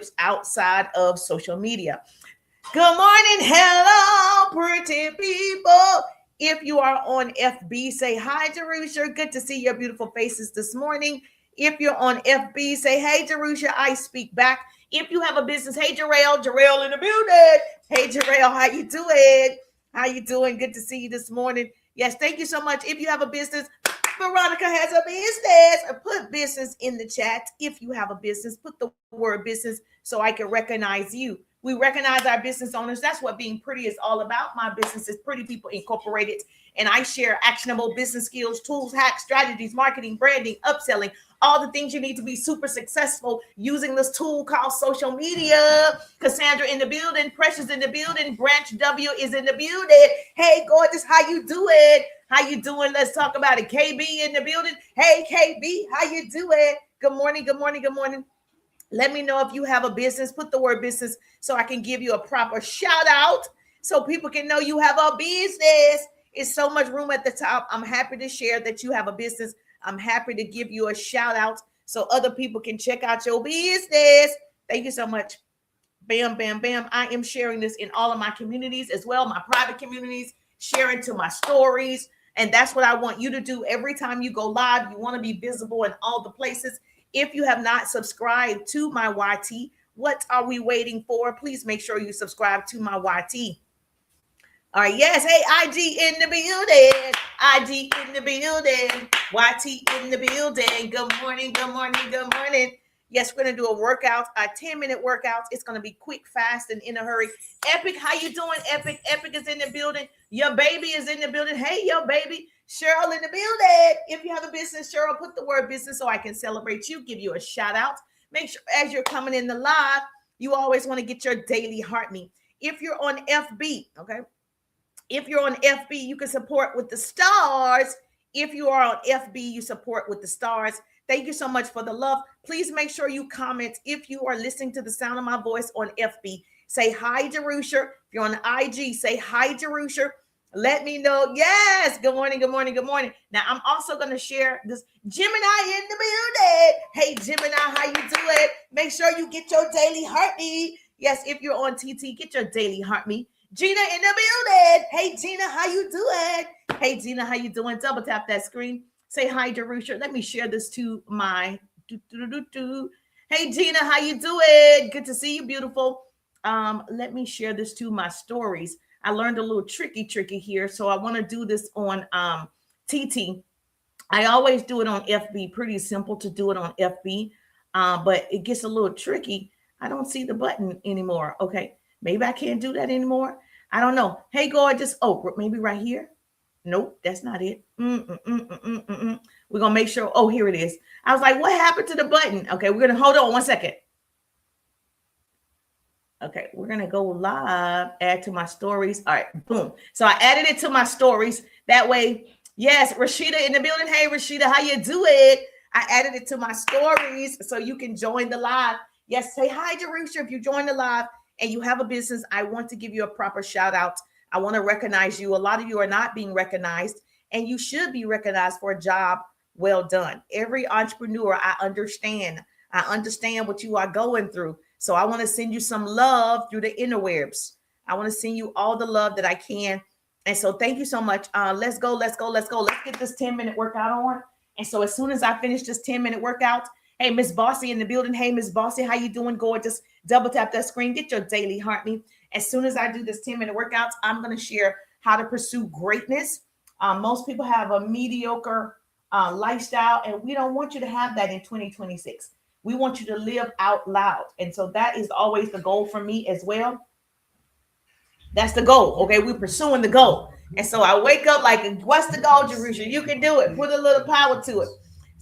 relationships outside of social media. Good morning. Hello, pretty people. If you are on FB, say hi, Jerusha. Good to see your beautiful faces this morning. If you're on FB, say, hey, Jerusha, I speak back. If you have a business, hey, Jarrell in the building. Hey, Jarrell, how you doing? How you doing? Good to see you this morning. Yes, thank you so much. If you have a business, Veronica has a business. Put business in the chat. If you have a business, put the word business so I can recognize you. We recognize our business owners. That's what being pretty is all about. My business is Pretty People Incorporated, and I share actionable business skills, tools, hacks, strategies, marketing, branding, upselling, all the things you need to be super successful using this tool called social media. Cassandra in the building, Precious in the building, Branch W is in the building. Hey, gorgeous, how you doing? How you doing? Let's talk about it. KB in the building. Hey, KB, how you doing? Good morning, good morning, good morning. Let me know if you have a business. Put the word business so I can give you a proper shout out so people can know you have a business. It's so much room at the top. I'm happy to share that you have a business. I'm happy to give you a shout out so other people can check out your business. Thank you so much. Bam, bam, bam. I am sharing this in all of my communities as well, my private communities, sharing to my stories. And that's what I want you to do every time you go live. You want to be visible in all the places. If you have not subscribed to my YT, what are we waiting for? Please make sure you subscribe to my YT. All right, yes. Hey, IG in the building. IG in the building. YT in the building. Good morning, good morning, good morning. Yes, we're going to do a workout, a 10-minute workout. It's going to be quick, fast, and in a hurry. Epic, how you doing, Epic? Epic is in the building. Your baby is in the building. Hey, your baby. Cheryl in the building. If you have a business, Cheryl, put the word business so I can celebrate you, give you a shout out. Make sure as you're coming in the live, you always want to get your daily heartbeat. If you're on FB, okay? If you're on FB, you can support with the stars. If you are on FB, you support with the stars. Thank you so much for the love. Please make sure you comment if you are listening to the sound of my voice on FB. Say hi, Jerusha. If you're on IG, say hi, Jerusha. Let me know. Yes. Good morning. Good morning. Good morning. Now, I'm also going to share this. Gemini in the building. Hey, Gemini, how you doing? Make sure you get your daily heartbeat. Yes, if you're on TT, get your daily heartbeat. Gina in the building. Hey, Gina, how you doing? Hey, Gina, how you doing? Double tap that screen. Say hi, Jerusha. Let me share this to my Hey, Gina, how you doing? Good to see you, beautiful. Let me share this to my stories. I learned a little tricky here, so I want to do this on TT. I always do it on FB. Pretty simple to do it on FB, but it gets a little tricky. I don't see the button anymore. Okay, maybe I can't do that anymore. I don't know. Hey, gorgeous. Oh, maybe right here. Nope, that's not it. We're going to make sure. Oh, here it is. I was like, what happened to the button? Okay, we're going to hold on 1 second. Okay, we're going to go live, add to my stories. All right, boom. So I added it to my stories. That way, yes, Rashida in the building. Hey, Rashida, how you doing? I added it to my stories so you can join the live. Yes, say hi, Jerusha. If you join the live and you have a business, I want to give you a proper shout out. I want to recognize you. A lot of you are not being recognized, and you should be recognized for a job well done. Every entrepreneur, I understand what you are going through. So I want to send you some love through the interwebs. I want to send you all the love that I can. And so thank you so much. Let's go. Let's get this 10-minute workout on. And so as soon as I finish this 10-minute workout, hey, Miss Bossy in the building. Hey, Miss Bossy, how you doing? Gorgeous. Double tap that screen. Get your daily heartbeat. As soon as I do this 10-minute workouts, I'm going to share how to pursue greatness. Most people have a mediocre lifestyle, and we don't want you to have that in 2026. We want you to live out loud. And so that is always the goal for me as well. That's the goal. Okay, we're pursuing the goal. And so I wake up like, what's the goal, Jerusha? You can do it. Put a little power to it.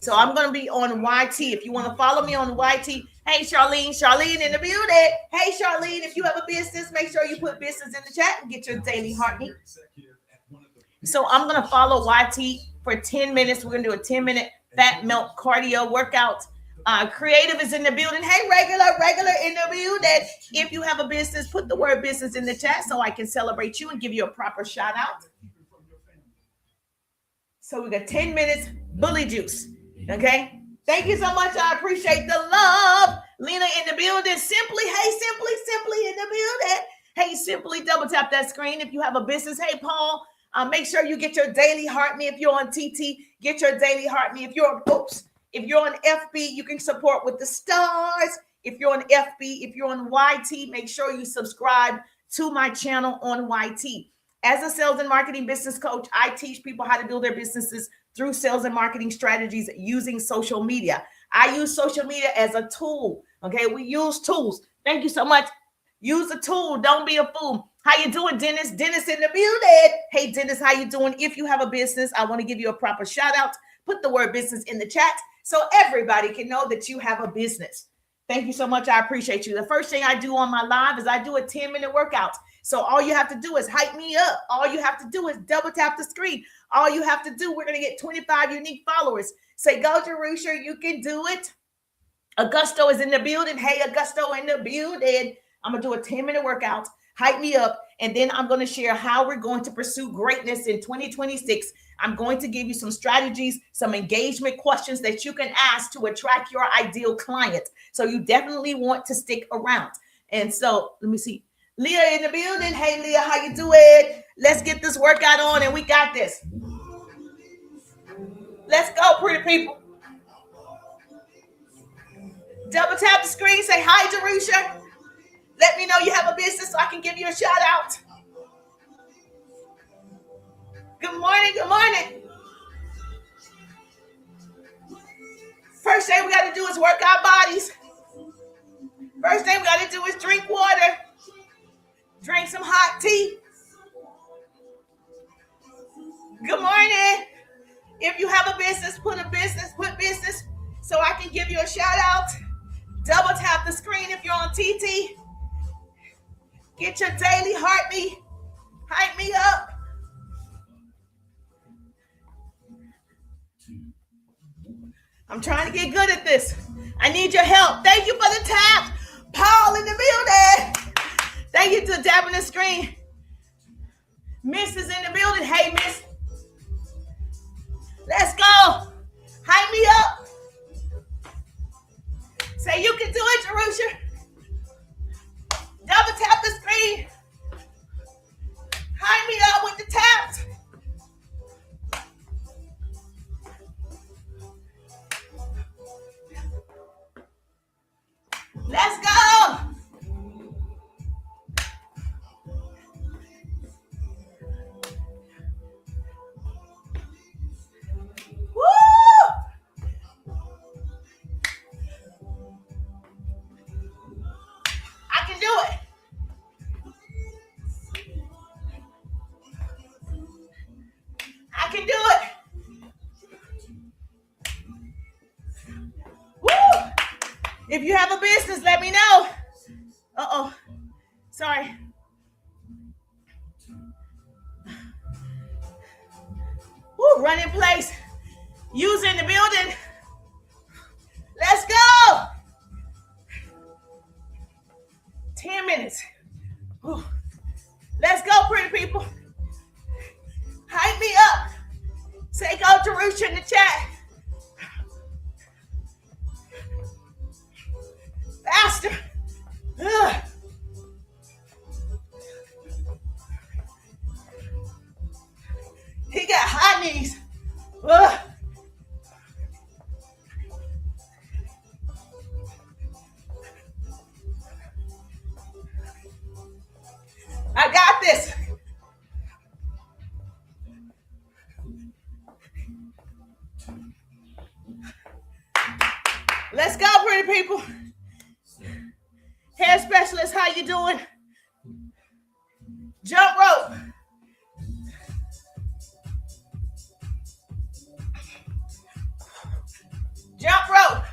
So I'm going to be on YT. If you want to follow me on YT, hey, Charlene in the building. Hey, Charlene, if you have a business, make sure you put business in the chat and get your daily heartbeat. So I'm going to follow YT for 10 minutes. We're going to do a 10-minute fat melt cardio workout. Creative is in the building. Hey, regular in the building. If you have a business, put the word business in the chat so I can celebrate you and give you a proper shout out. So we got 10 minutes, bully juice. Okay. Thank you so much. I appreciate the love. Lena in the building. Simply, hey, simply in the building. Hey, simply double tap that screen if you have a business. Hey, Paul, make sure you get your daily heart me. If you're on TT, get your daily heart me. If you're on FB, you can support with the stars. If you're on FB, if you're on YT, make sure you subscribe to my channel on YT. As a sales and marketing business coach, I teach people how to build their businesses through sales and marketing strategies using social media. I use social media as a tool. Okay, we use tools. Thank you so much. Use a tool. Don't be a fool. How you doing, Dennis? Dennis in the building. Hey, Dennis, how you doing? If you have a business, I want to give you a proper shout out. Put the word business in the chat so everybody can know that you have a business. Thank you so much. I appreciate you. The first thing I do on my live is I do a 10-minute workout. So all you have to do is hype me up. All you have to do is double tap the screen. All you have to do, we're going to get 25 unique followers. Say, go, Jerusha, you can do it. Augusto is in the building. Hey, Augusto in the building. I'm going to do a 10-minute workout. Hype me up. And then I'm going to share how we're going to pursue greatness in 2026. I'm going to give you some strategies, some engagement questions that you can ask to attract your ideal client. So you definitely want to stick around. And so let me see. Leah in the building. Hey, Leah, how you doing? Let's get this workout on and we got this. Let's go, pretty people. Double tap the screen. Say hi, Jerusha. Let me know you have a business so I can give you a shout out. Good morning. Good morning. First thing we got to do is work our bodies. First thing we got to do is drink water. Drink some hot tea. Good morning. If you have a business, put business so I can give you a shout out. Double tap the screen if you're on TT. Get your daily heart me. Hype me up. I'm trying to get good at this. I need your help. Thank you for the tap. Paul in the building. Thank you for tapping the screen. Miss is in the building. Hey, Miss. Let's go. Hype me up. Say you can do it, Jerusha. Double tap the screen. Hype me up with the taps. Let's go. Woo! I can do it. I can do it. Woo! If you have a business, let me know. Uh-oh. Sorry. Woo, run in place. User in the building. Let's go. 10 minutes. Woo. Let's go, pretty people. Hype me up. Say go to Roosh in the chat. Faster. Ugh. He got high knees. Ugh. I got this. Let's go, pretty people. Hair specialist, how you doing? Jump rope. Jump rope.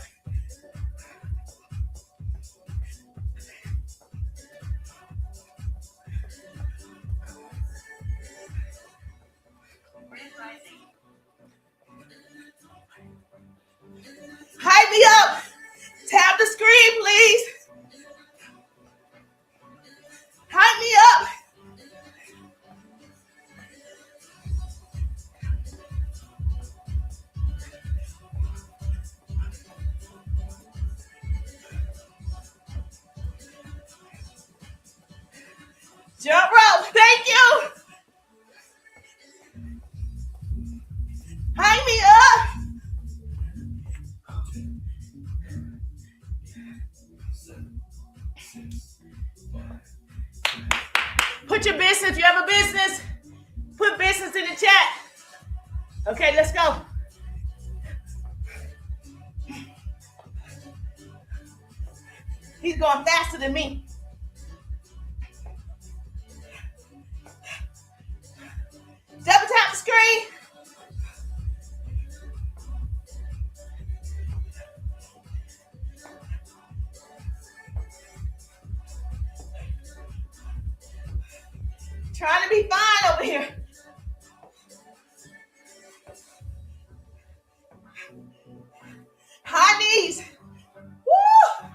Hype me up. Tap the screen, please. Hype me up. Jump rope. Thank you. Hang me up. Put your business, if you have a business, put business in the chat. Okay, let's go. He's going faster than me. Double tap the screen. Trying to be fine over here. High knees. Woo!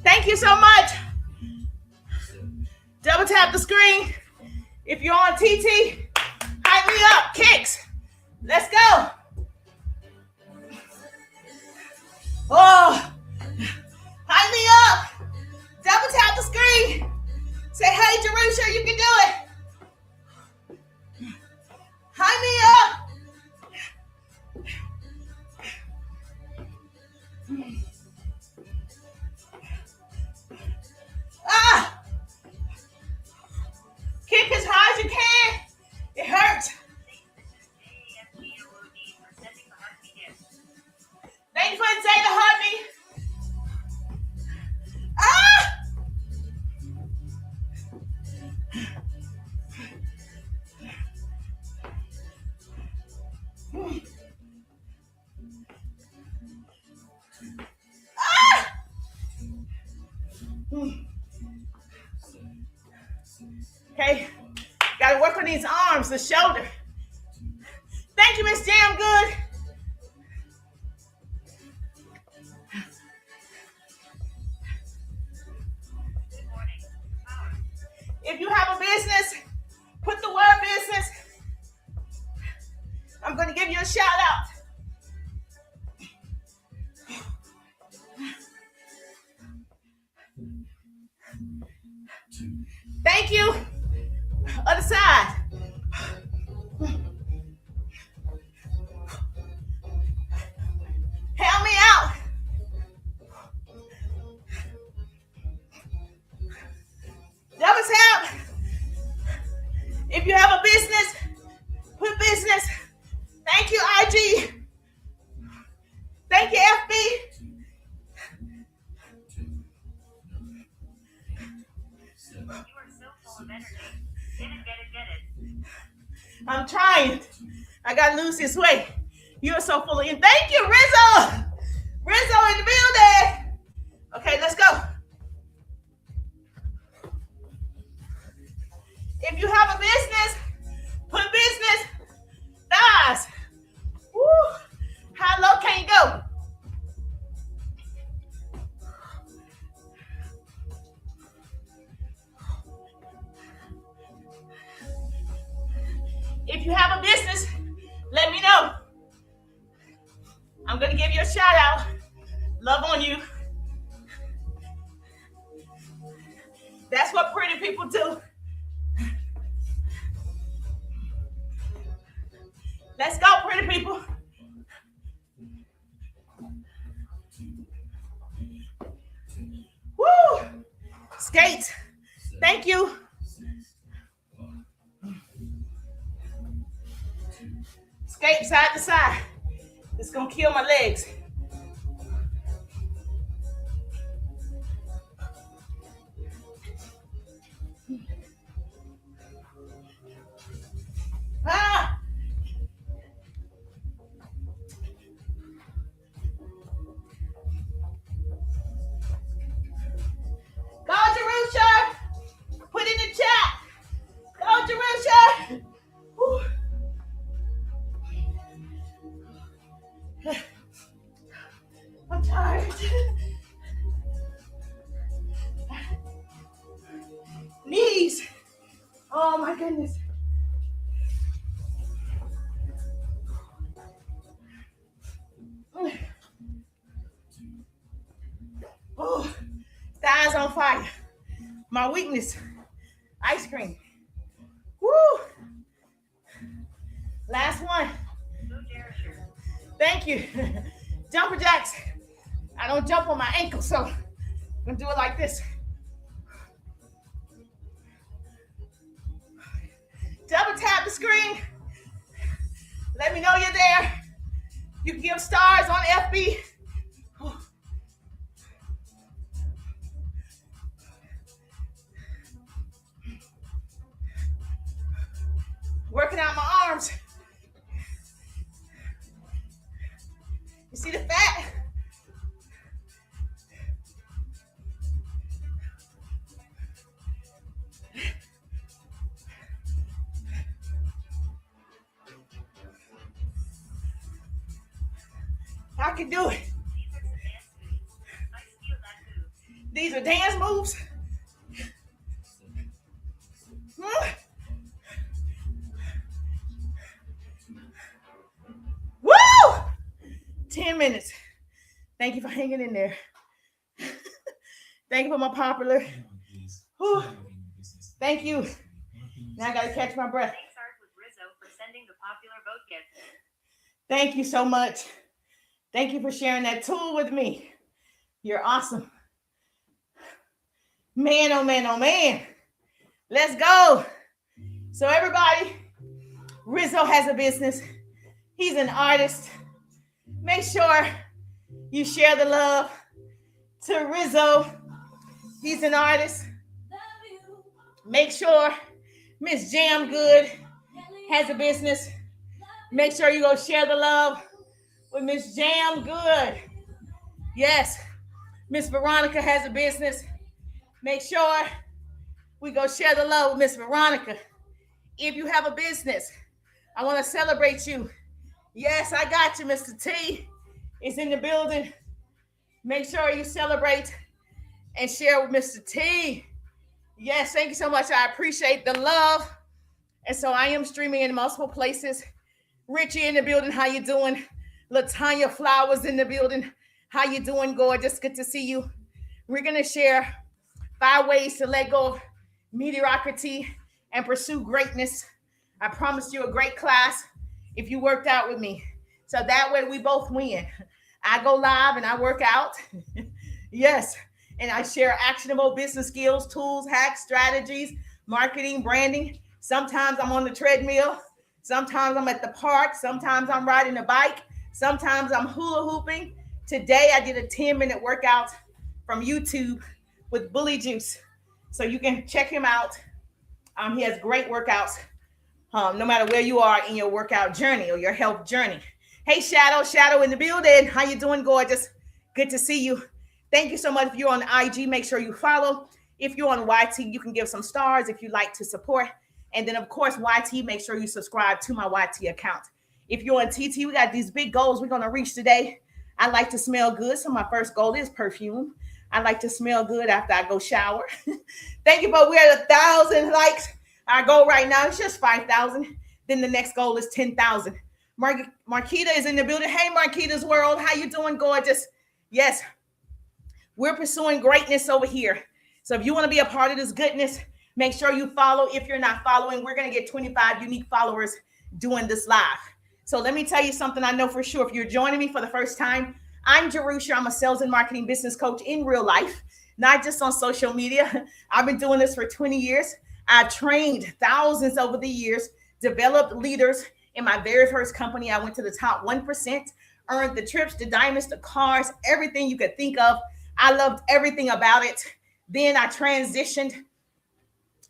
Thank you so much. Double tap the screen. If you're on TT, hype me up. Kicks. Let's go. Oh, hype me up. Double tap the screen. Say, hey, Jerusha, you can do it. Hype me up. Ah! Kick as high as you can. It hurts. Thank you for saying the heartbeat. Ah! Okay, gotta work on these arms, the shoulder. Thank you, Miss Jam Good. If you have a business, put the word business. I'm gonna give you a shout out. Thank you. Other side. Help me out. Double tap. If you have a business, put business. Thank you, IG. Thank you, FB. I'm trying. I gotta lose this weight. You are so full of. Thank you, Rizzo. Rizzo in the building. Okay, let's go. If you have a business, put business. Thighs. Woo. How low can you go? If you have a business, let me know. I'm going to give you a shout out. Love on you. That's what pretty people do. Let's go, pretty people. Woo! Skates. Thank you. Skate side to side. It's gonna kill my legs. Ah! Go, Jerusha! Put in the chat. Go, Jerusha! Whew. I'm tired. Knees. Oh my goodness. Thighs on fire. My weakness, ice cream. Woo! Last one. Thank you. Jumper jacks. I don't jump on my ankle, so I'm gonna do it like this. Double tap the screen. Let me know you're there. You can give stars on FB. Working out my arms. You see the fat? I can do it. These are dance moves. Woo! 10 minutes. Thank you for hanging in there. Thank you for my popular. Whew. Thank you. Now I got to catch my breath. Thank you so much. Thank you for sharing that tool with me. You're awesome. Man, oh man, oh man. Let's go. So everybody, Rizzo has a business. He's an artist. Make sure you share the love to Rizzo. He's an artist. Make sure Miss Jam Good has a business. Make sure you go share the love with Miss Jam Good. Yes, Miss Veronica has a business. Make sure we go share the love with Miss Veronica. If you have a business, I want to celebrate you. Yes, I got you. Mr. T is in the building. Make sure you celebrate and share with Mr. T. Yes, thank you so much. I appreciate the love. And so I am streaming in multiple places. Richie in the building. How you doing? Latanya Flowers in the building. How you doing, gorgeous? Good to see you. We're going to share 5 ways to let go of mediocrity and pursue greatness. I promised you a great class if you worked out with me. So that way we both win. I go live and I work out. Yes. And I share actionable business skills, tools, hacks, strategies, marketing, branding. Sometimes I'm on the treadmill. Sometimes I'm at the park. Sometimes I'm riding a bike. Sometimes I'm hula hooping. Today I did a 10-minute workout from YouTube with Bully Juice. So you can check him out. He has great workouts, no matter where you are in your workout journey or your health journey. Hey, Shadow in the building. How you doing, gorgeous? Good to see you. Thank you so much. If you're on IG, make sure you follow. If you're on YT, you can give some stars if you like to support. And then, of course, YT, make sure you subscribe to my YT account. If you're on TT, we got these big goals we're going to reach today. I like to smell good, so my first goal is perfume. I like to smell good after I go shower. Thank you, but we're at 1,000 likes. Our goal right now is just 5,000. Then the next goal is 10,000. Marquita is in the building. Hey, Marquita's World. How you doing, gorgeous? Yes, we're pursuing greatness over here. So if you want to be a part of this goodness, make sure you follow. If you're not following, we're going to get 25 unique followers doing this live. So let me tell you something I know for sure. If you're joining me for the first time, I'm Jerusha. I'm a sales and marketing business coach in real life, not just on social media. I've been doing this for 20 years. I've trained thousands over the years, developed leaders. In my very first company, I went to the top 1%, earned the trips, the diamonds, the cars, everything you could think of. I loved everything about it. Then I transitioned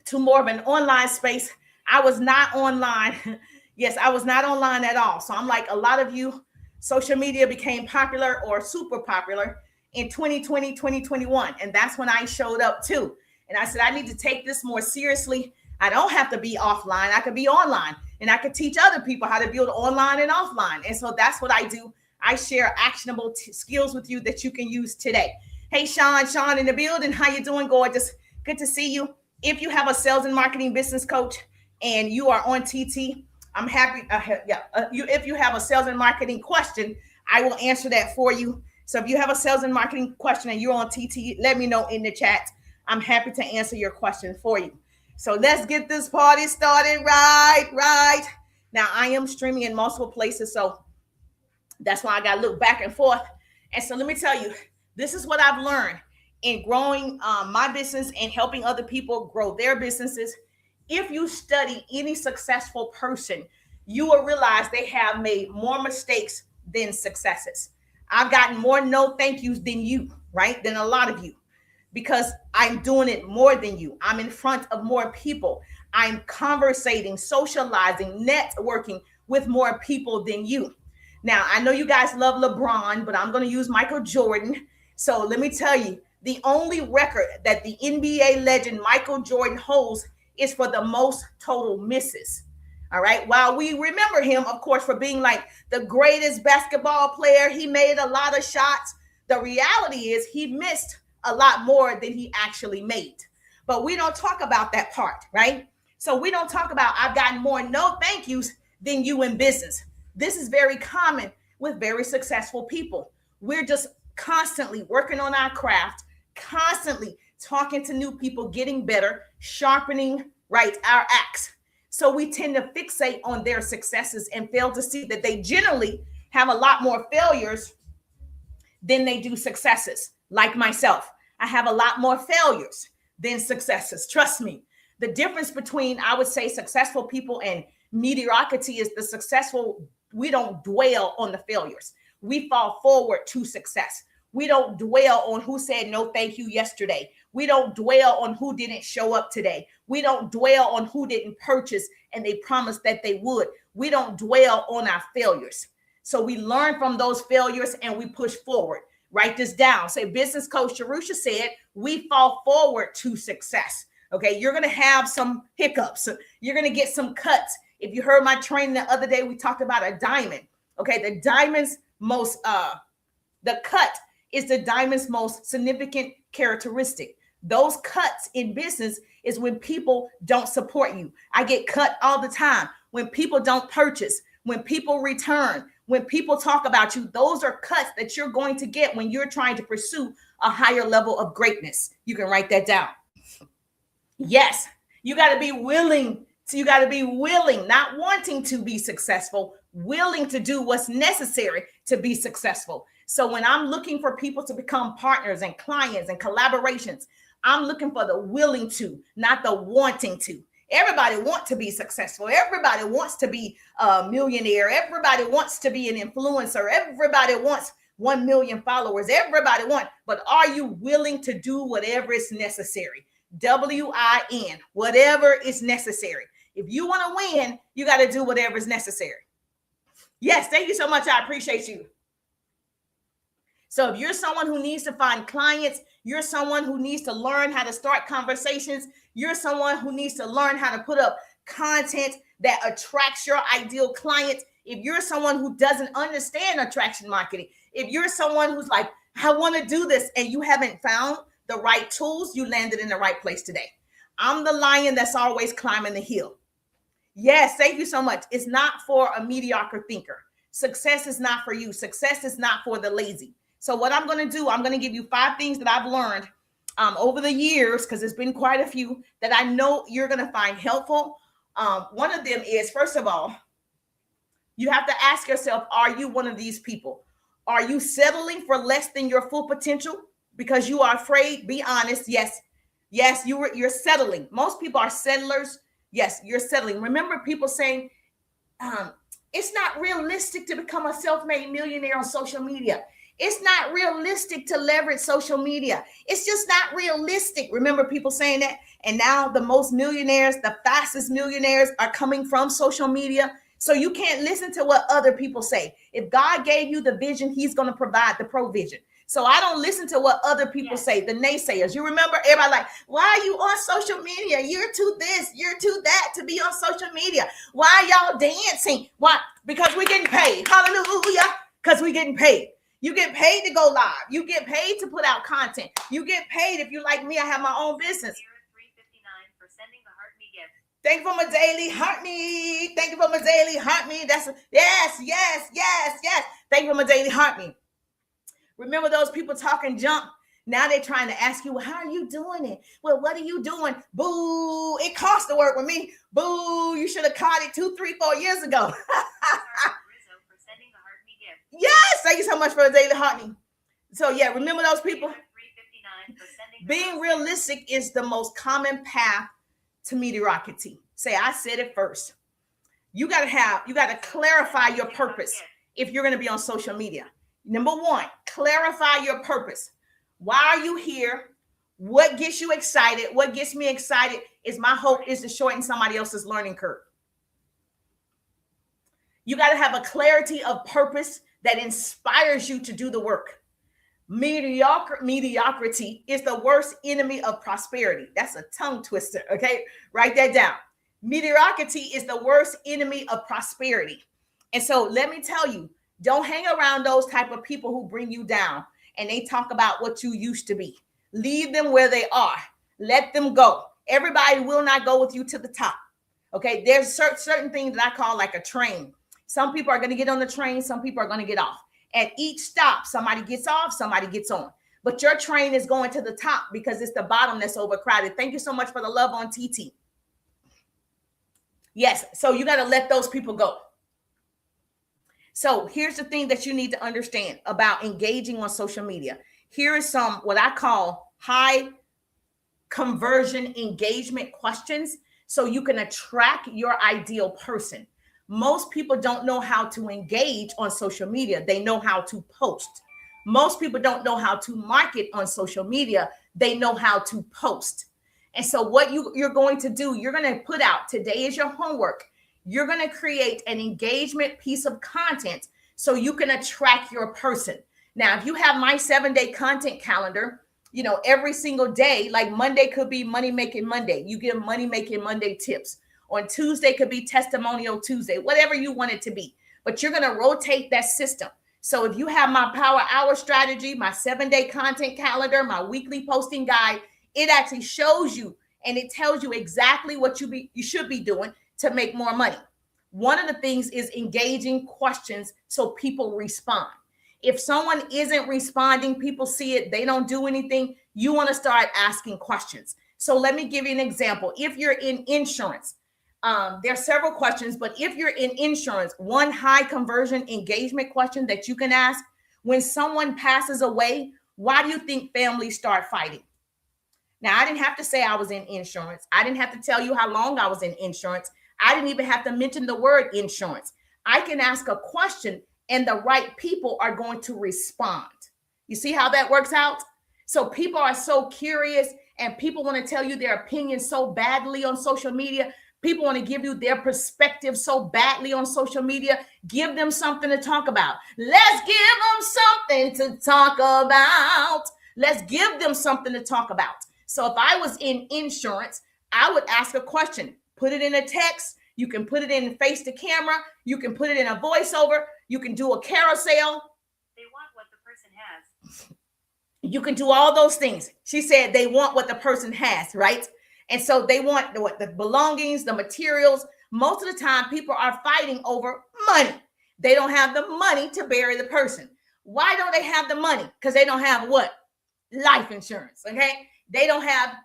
to more of an online space. I was not online. Yes, I was not online at all. So I'm like a lot of you, social media became popular or super popular in 2020, 2021. And that's when I showed up too. And I said, I need to take this more seriously. I don't have to be offline. I could be online and I could teach other people how to build online and offline. And so that's what I do. I share actionable skills with you that you can use today. Hey, Sean in the building. How you doing, gorgeous? Good to see you. If you have a sales and marketing business coach and you are on TT, I'm happy. If you have a sales and marketing question, I will answer that for you. So if you have a sales and marketing question and you're on TT, let me know in the chat. I'm happy to answer your question for you. So let's get this party started right. Now, I am streaming in multiple places, so that's why I got to look back and forth. And so let me tell you, this is what I've learned in growing my business and helping other people grow their businesses. If you study any successful person, you will realize they have made more mistakes than successes. I've gotten more no thank yous than you, right? Than a lot of you, because I'm doing it more than you. I'm in front of more people. I'm conversating, socializing, networking with more people than you. Now, I know you guys love LeBron, but I'm going to use Michael Jordan. So let me tell you, the only record that the NBA legend Michael Jordan holds is for the most total misses. All right. While we remember him, of course, for being like the greatest basketball player, he made a lot of shots. The reality is he missed a lot more than he actually made. But we don't talk about that part, right? So we don't talk about I've gotten more no thank yous than you in business. This is very common with very successful people. We're just constantly working on our craft, constantly talking to new people, getting better, sharpening, right, our axe. So we tend to fixate on their successes and fail to see that they generally have a lot more failures than they do successes. Like myself, I have a lot more failures than successes. Trust me. The difference between, I would say, successful people and mediocrity is the successful, we don't dwell on the failures. We fall forward to success. We don't dwell on who said no thank you yesterday. We don't dwell on who didn't show up today. We don't dwell on who didn't purchase and they promised that they would. We don't dwell on our failures. So we learn from those failures and we push forward. Write this down. Say, business coach Sharusha said, we fall forward to success. Okay, you're going to have some hiccups. You're going to get some cuts. If you heard my training the other day, we talked about a diamond. Okay, the diamond's most, the cut is the diamond's most significant characteristic. Those cuts in business is when people don't support you. I get cut all the time. When people don't purchase, when people return, when people talk about you, those are cuts that you're going to get when you're trying to pursue a higher level of greatness. You can write that down. Yes, you got to be willing. So you got to be willing, not wanting to be successful, willing to do what's necessary to be successful. So when I'm looking for people to become partners and clients and collaborations, I'm looking for the willing to, not the wanting to. Everybody wants to be successful. Everybody wants to be a millionaire. Everybody wants to be an influencer. Everybody wants 1 million followers. Everybody wants, but are you willing to do whatever is necessary? WIN, whatever is necessary. If you want to win, you got to do whatever is necessary. Yes, thank you so much. I appreciate you. So if you're someone who needs to find clients, you're someone who needs to learn how to start conversations, you're someone who needs to learn how to put up content that attracts your ideal client. If you're someone who doesn't understand attraction marketing, if you're someone who's like, I want to do this, and you haven't found the right tools, you landed in the right place today. I'm the lion that's always climbing the hill. Yes, thank you so much. It's not for a mediocre thinker. Success is not for you. Success is not for the lazy. So what I'm going to do, I'm going to give you 5 things that I've learned over the years, because it's been quite a few that I know you're going to find helpful. One of them is, first of all, you have to ask yourself, are you one of these people? Are you settling for less than your full potential because you are afraid? Be honest. Yes, you're settling. Most people are settlers. Yes, you're settling. Remember people saying, it's not realistic to become a self-made millionaire on social media. It's not realistic to leverage social media. It's just not realistic. Remember people saying that? And now the most millionaires, the fastest millionaires are coming from social media. So you can't listen to what other people say. If God gave you the vision, he's going to provide the provision. So I don't listen to what other people say, the naysayers. You remember everybody like, why are you on social media? You're too this, you're too that to be on social media. Why are y'all dancing? Why? Because we're getting paid. Hallelujah. Because we're getting paid. You get paid to go live. You get paid to put out content. You get paid if you like me. I have my own business. For sending the heart me gift. Thank you for my daily heart me. Thank you for my daily heart me. That's yes. Thank you for my daily heart me. Remember those people talking junk? Now they're trying to ask you, well, how are you doing it? Well, what are you doing? Boo, it costs to work with me. Boo, you should have caught it 2, 3, 4 years ago. Yes, thank you so much for the daily heartening. So yeah, remember those people? Being realistic is the most common path to mediocrity. Say, I said it first. You got to clarify your purpose if you're going to be on social media. Number one, clarify your purpose. Why are you here? What gets you excited? What gets me excited is my hope is to shorten somebody else's learning curve. You got to have a clarity of purpose that inspires you to do the work. Mediocrity is the worst enemy of prosperity. That's a tongue twister, okay? Write that down. Mediocrity is the worst enemy of prosperity. And so let me tell you, don't hang around those type of people who bring you down and they talk about what you used to be. Leave them where they are. Let them go. Everybody will not go with you to the top. Okay, there's certain things that I call like a train. Some people are going to get on the train. Some people are going to get off. At each stop, somebody gets off, somebody gets on. But your train is going to the top because it's the bottom that's overcrowded. Thank you so much for the love on TT. Yes, so you got to let those people go. So here's the thing that you need to understand about engaging on social media. Here is some what I call high conversion engagement questions so you can attract your ideal person. Most people don't know how to engage on social media. They know how to post. Most people don't know how to market on social media. They know how to post. And so what you're going to do, you're going to put out, today is your homework. You're going to create an engagement piece of content so you can attract your person. Now, if you have my 7-day content calendar, every single day, like Monday could be Money Making Monday. You get Money Making Monday tips. On Tuesday could be Testimonial Tuesday, whatever you want it to be. But you're going to rotate that system. So if you have my Power Hour strategy, my 7-day content calendar, my weekly posting guide, it actually shows you and it tells you exactly what you should be doing to make more money. One of the things is engaging questions so people respond. If someone isn't responding, people see it, they don't do anything, you want to start asking questions. So let me give you an example. If you're in insurance, there are several questions, but if you're in insurance, one high conversion engagement question that you can ask: when someone passes away, why do you think families start fighting? Now, I didn't have to say I was in insurance. I didn't have to tell you how long I was in insurance. I didn't even have to mention the word insurance. I can ask a question and the right people are going to respond. You see how that works out? So people are so curious and people want to tell you their opinion so badly on social media. People want to give you their perspective so badly on social media. Give them something to talk about. Let's give them something to talk about. Let's give them something to talk about. So if I was in insurance, I would ask a question, put it in a text. You can put it in face to camera. You can put it in a voiceover. You can do a carousel. They want what the person has. You can do all those things. She said they want what the person has, right? And so they want the belongings, the materials. Most of the time, people are fighting over money. They don't have the money to bury the person. Why don't they have the money? Because they don't have what? Life insurance, okay? They don't have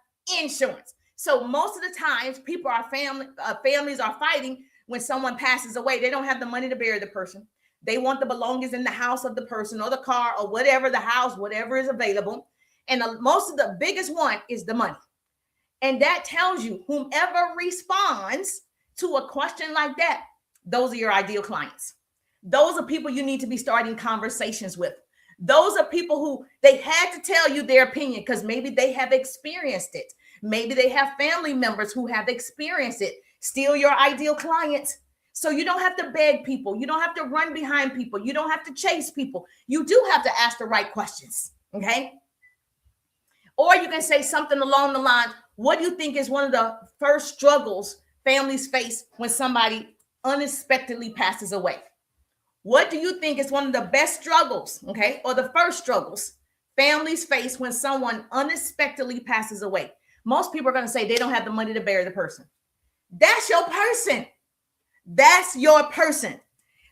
insurance. So most of the times, people are families are fighting when someone passes away. They don't have the money to bury the person. They want the belongings in the house of the person or the car or whatever, the house, whatever is available. And most of the biggest one is the money. And that tells you whomever responds to a question like that, those are your ideal clients. Those are people you need to be starting conversations with. Those are people who they had to tell you their opinion because maybe they have experienced it. Maybe they have family members who have experienced it. Still your ideal clients. So you don't have to beg people. You don't have to run behind people. You don't have to chase people. You do have to ask the right questions, okay? Or you can say something along the lines, what do you think is one of the first struggles families face when somebody unexpectedly passes away? What do you think is one of the best struggles, okay, or the first struggles families face when someone unexpectedly passes away? Most people are going to say they don't have the money to bury the person. That's your person. That's your person.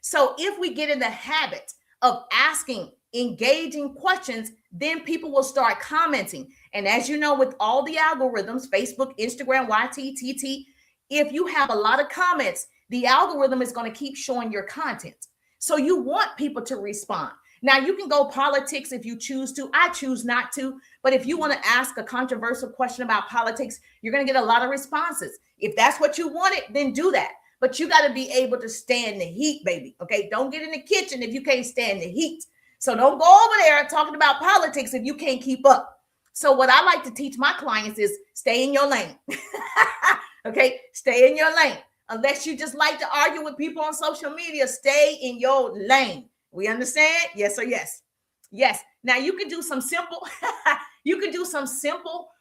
So if we get in the habit of asking engaging questions, then people will start commenting. And as you know, with all the algorithms, Facebook, Instagram, YT, TT, if you have a lot of comments, the algorithm is going to keep showing your content. So you want people to respond. Now, you can go politics if you choose to. I choose not to. But if you want to ask a controversial question about politics, you're going to get a lot of responses. If that's what you wanted, then do that. But you got to be able to stand the heat, baby. Okay, don't get in the kitchen if you can't stand the heat. So don't go over there talking about politics if you can't keep up. So what I like to teach my clients is stay in your lane. Okay, stay in your lane. Unless you just like to argue with people on social media, stay in your lane. We understand? Yes or yes? Yes. Now you can do some simple,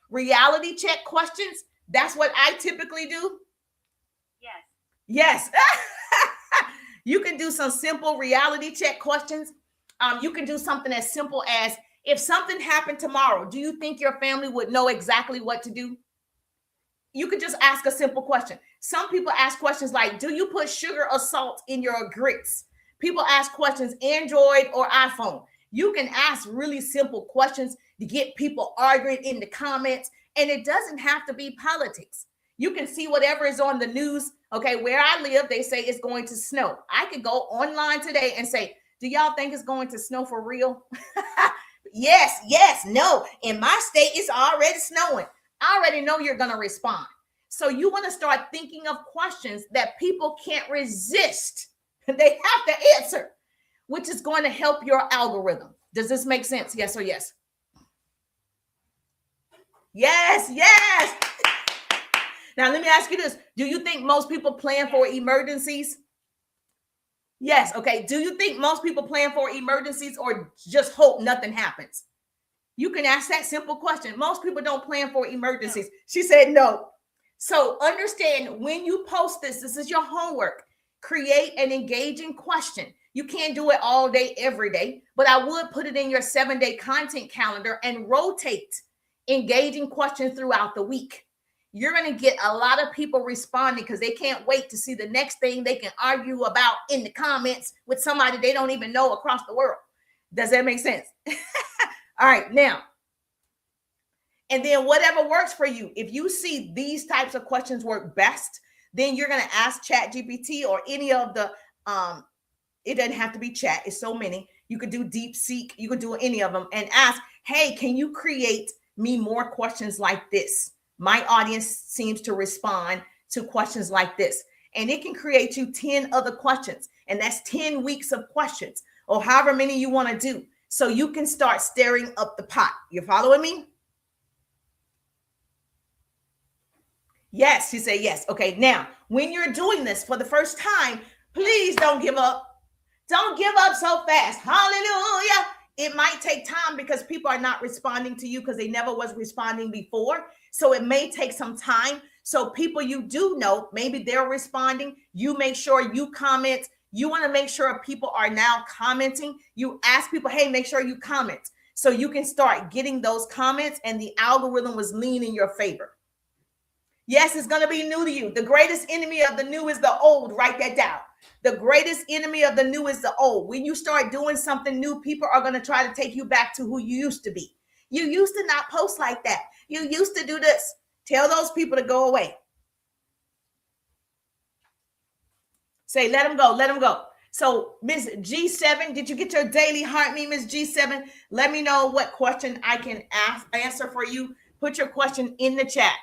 reality check questions. That's what I typically do. Yes. Yes. You can do some simple reality check questions. You can do something as simple as, if something happened tomorrow, do you think your family would know exactly what to do? You could just ask a simple question. Some people ask questions like, do you put sugar or salt in your grits? People ask questions, Android or iPhone. You can ask really simple questions to get people arguing in the comments. And it doesn't have to be politics. You can see whatever is on the news. Okay, where I live, they say it's going to snow. I could go online today and say, do y'all think it's going to snow for real? Yes, no. In my state, it's already snowing. I already know you're going to respond. So you want to start thinking of questions that people can't resist. They have to answer, which is going to help your algorithm. Does this make sense? Yes or yes? Yes. Now, let me ask you this. Do you think most people plan for emergencies? Yes. Okay. Do you think most people plan for emergencies or just hope nothing happens? You can ask that simple question. Most people don't plan for emergencies. She said no. So understand, when you post this is your homework. Create an engaging question. You can't do it all day, every day, but I would put it in your 7-day content calendar and rotate engaging questions throughout the week. You're going to get a lot of people responding because they can't wait to see the next thing they can argue about in the comments with somebody they don't even know across the world. Does that make sense? All right, now, and then whatever works for you. If you see these types of questions work best, then you're going to ask ChatGPT or any of the, it doesn't have to be chat. It's so many. You could do DeepSeek. You could do any of them and ask, hey, can you create me more questions like this? My audience seems to respond to questions like this. And it can create you 10 other questions. And that's 10 weeks of questions or however many you want to do. So you can start stirring up the pot. You following me? Yes, she said yes. Okay, now, when you're doing this for the first time, please don't give up. Don't give up so fast. Hallelujah. It might take time because people are not responding to you because they never was responding before. So it may take some time. So people you do know, maybe they're responding. You make sure you comment. You want to make sure people are now commenting. You ask people, hey, make sure you comment. So you can start getting those comments and the algorithm was lean in your favor. Yes, it's going to be new to you. The greatest enemy of the new is the old. Write that down. The greatest enemy of the new is the old. When you start doing something new, people are going to try to take you back to who you used to be. You used to not post like that. You used to do this. Tell those people to go away. Say, let them go. Let them go. So, Miss G7, did you get your daily heart me, Miss G7? Let me know what question I can answer for you. Put your question in the chat.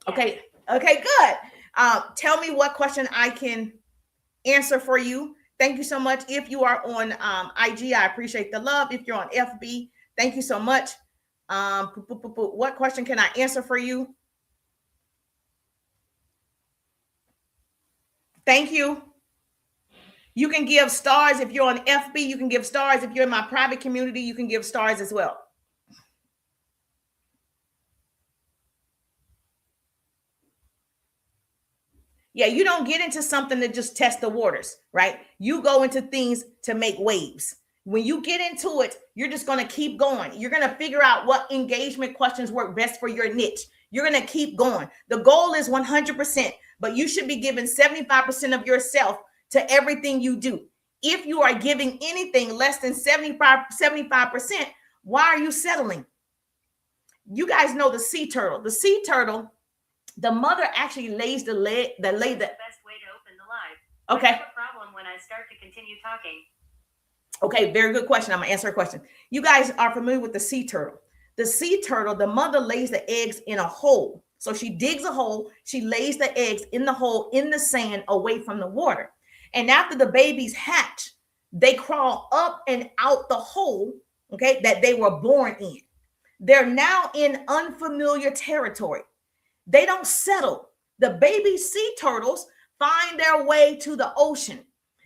Okay, good. Tell me what question I can answer for you. Thank you so much. If you are on IG, I appreciate the love. If you're on FB, thank you so much. What question can I answer for you? Thank you. You can give stars if you're on FB. You can give stars. If you're in my private community, you can give stars as well. Yeah, you don't get into something to just test the waters, right? You go into things to make waves. When you get into it, you're just going to keep going. You're going to figure out what engagement questions work best for your niche. You're going to keep going. The goal is 100%, but you should be giving 75% of yourself to everything you do. If you are giving anything less than 75%, why are you settling? You guys know the sea turtle. The sea turtle, the mother actually lays the leg, the lay the best way to open the live. Okay. I have a problem when I start to continue talking. Okay, very good question. I'm gonna answer a question. You guys are familiar with the sea turtle. The sea turtle, the mother lays the eggs in a hole. So she digs a hole, she lays the eggs in the hole in the sand away from the water. And after the babies hatch, they crawl up and out the hole, okay, that they were born in. They're now in unfamiliar territory. They don't settle. The baby sea turtles find their way to the ocean.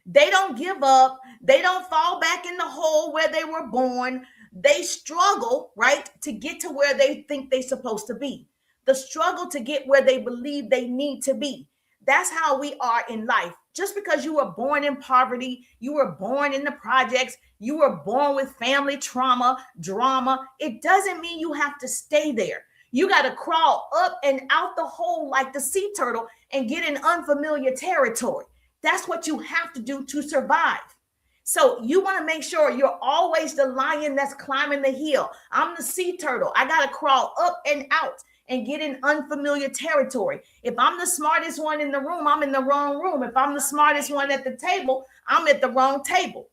They don't give up. They don't fall back in the hole where they were born. They struggle, right, to get to where they think they're supposed to be. The struggle to get where they believe they need to be. That's how we are in life. Just because you were born in poverty, you were born in the projects, you were born with family trauma, drama, it doesn't mean you have to stay there. You got to crawl up and out the hole like the sea turtle and get in unfamiliar territory. That's what you have to do to survive. So you want to make sure you're always the lion that's climbing the hill. I'm the sea turtle. I got to crawl up and out and get in unfamiliar territory. If I'm the smartest one in the room, I'm in the wrong room. If I'm the smartest one at the table, I'm at the wrong table.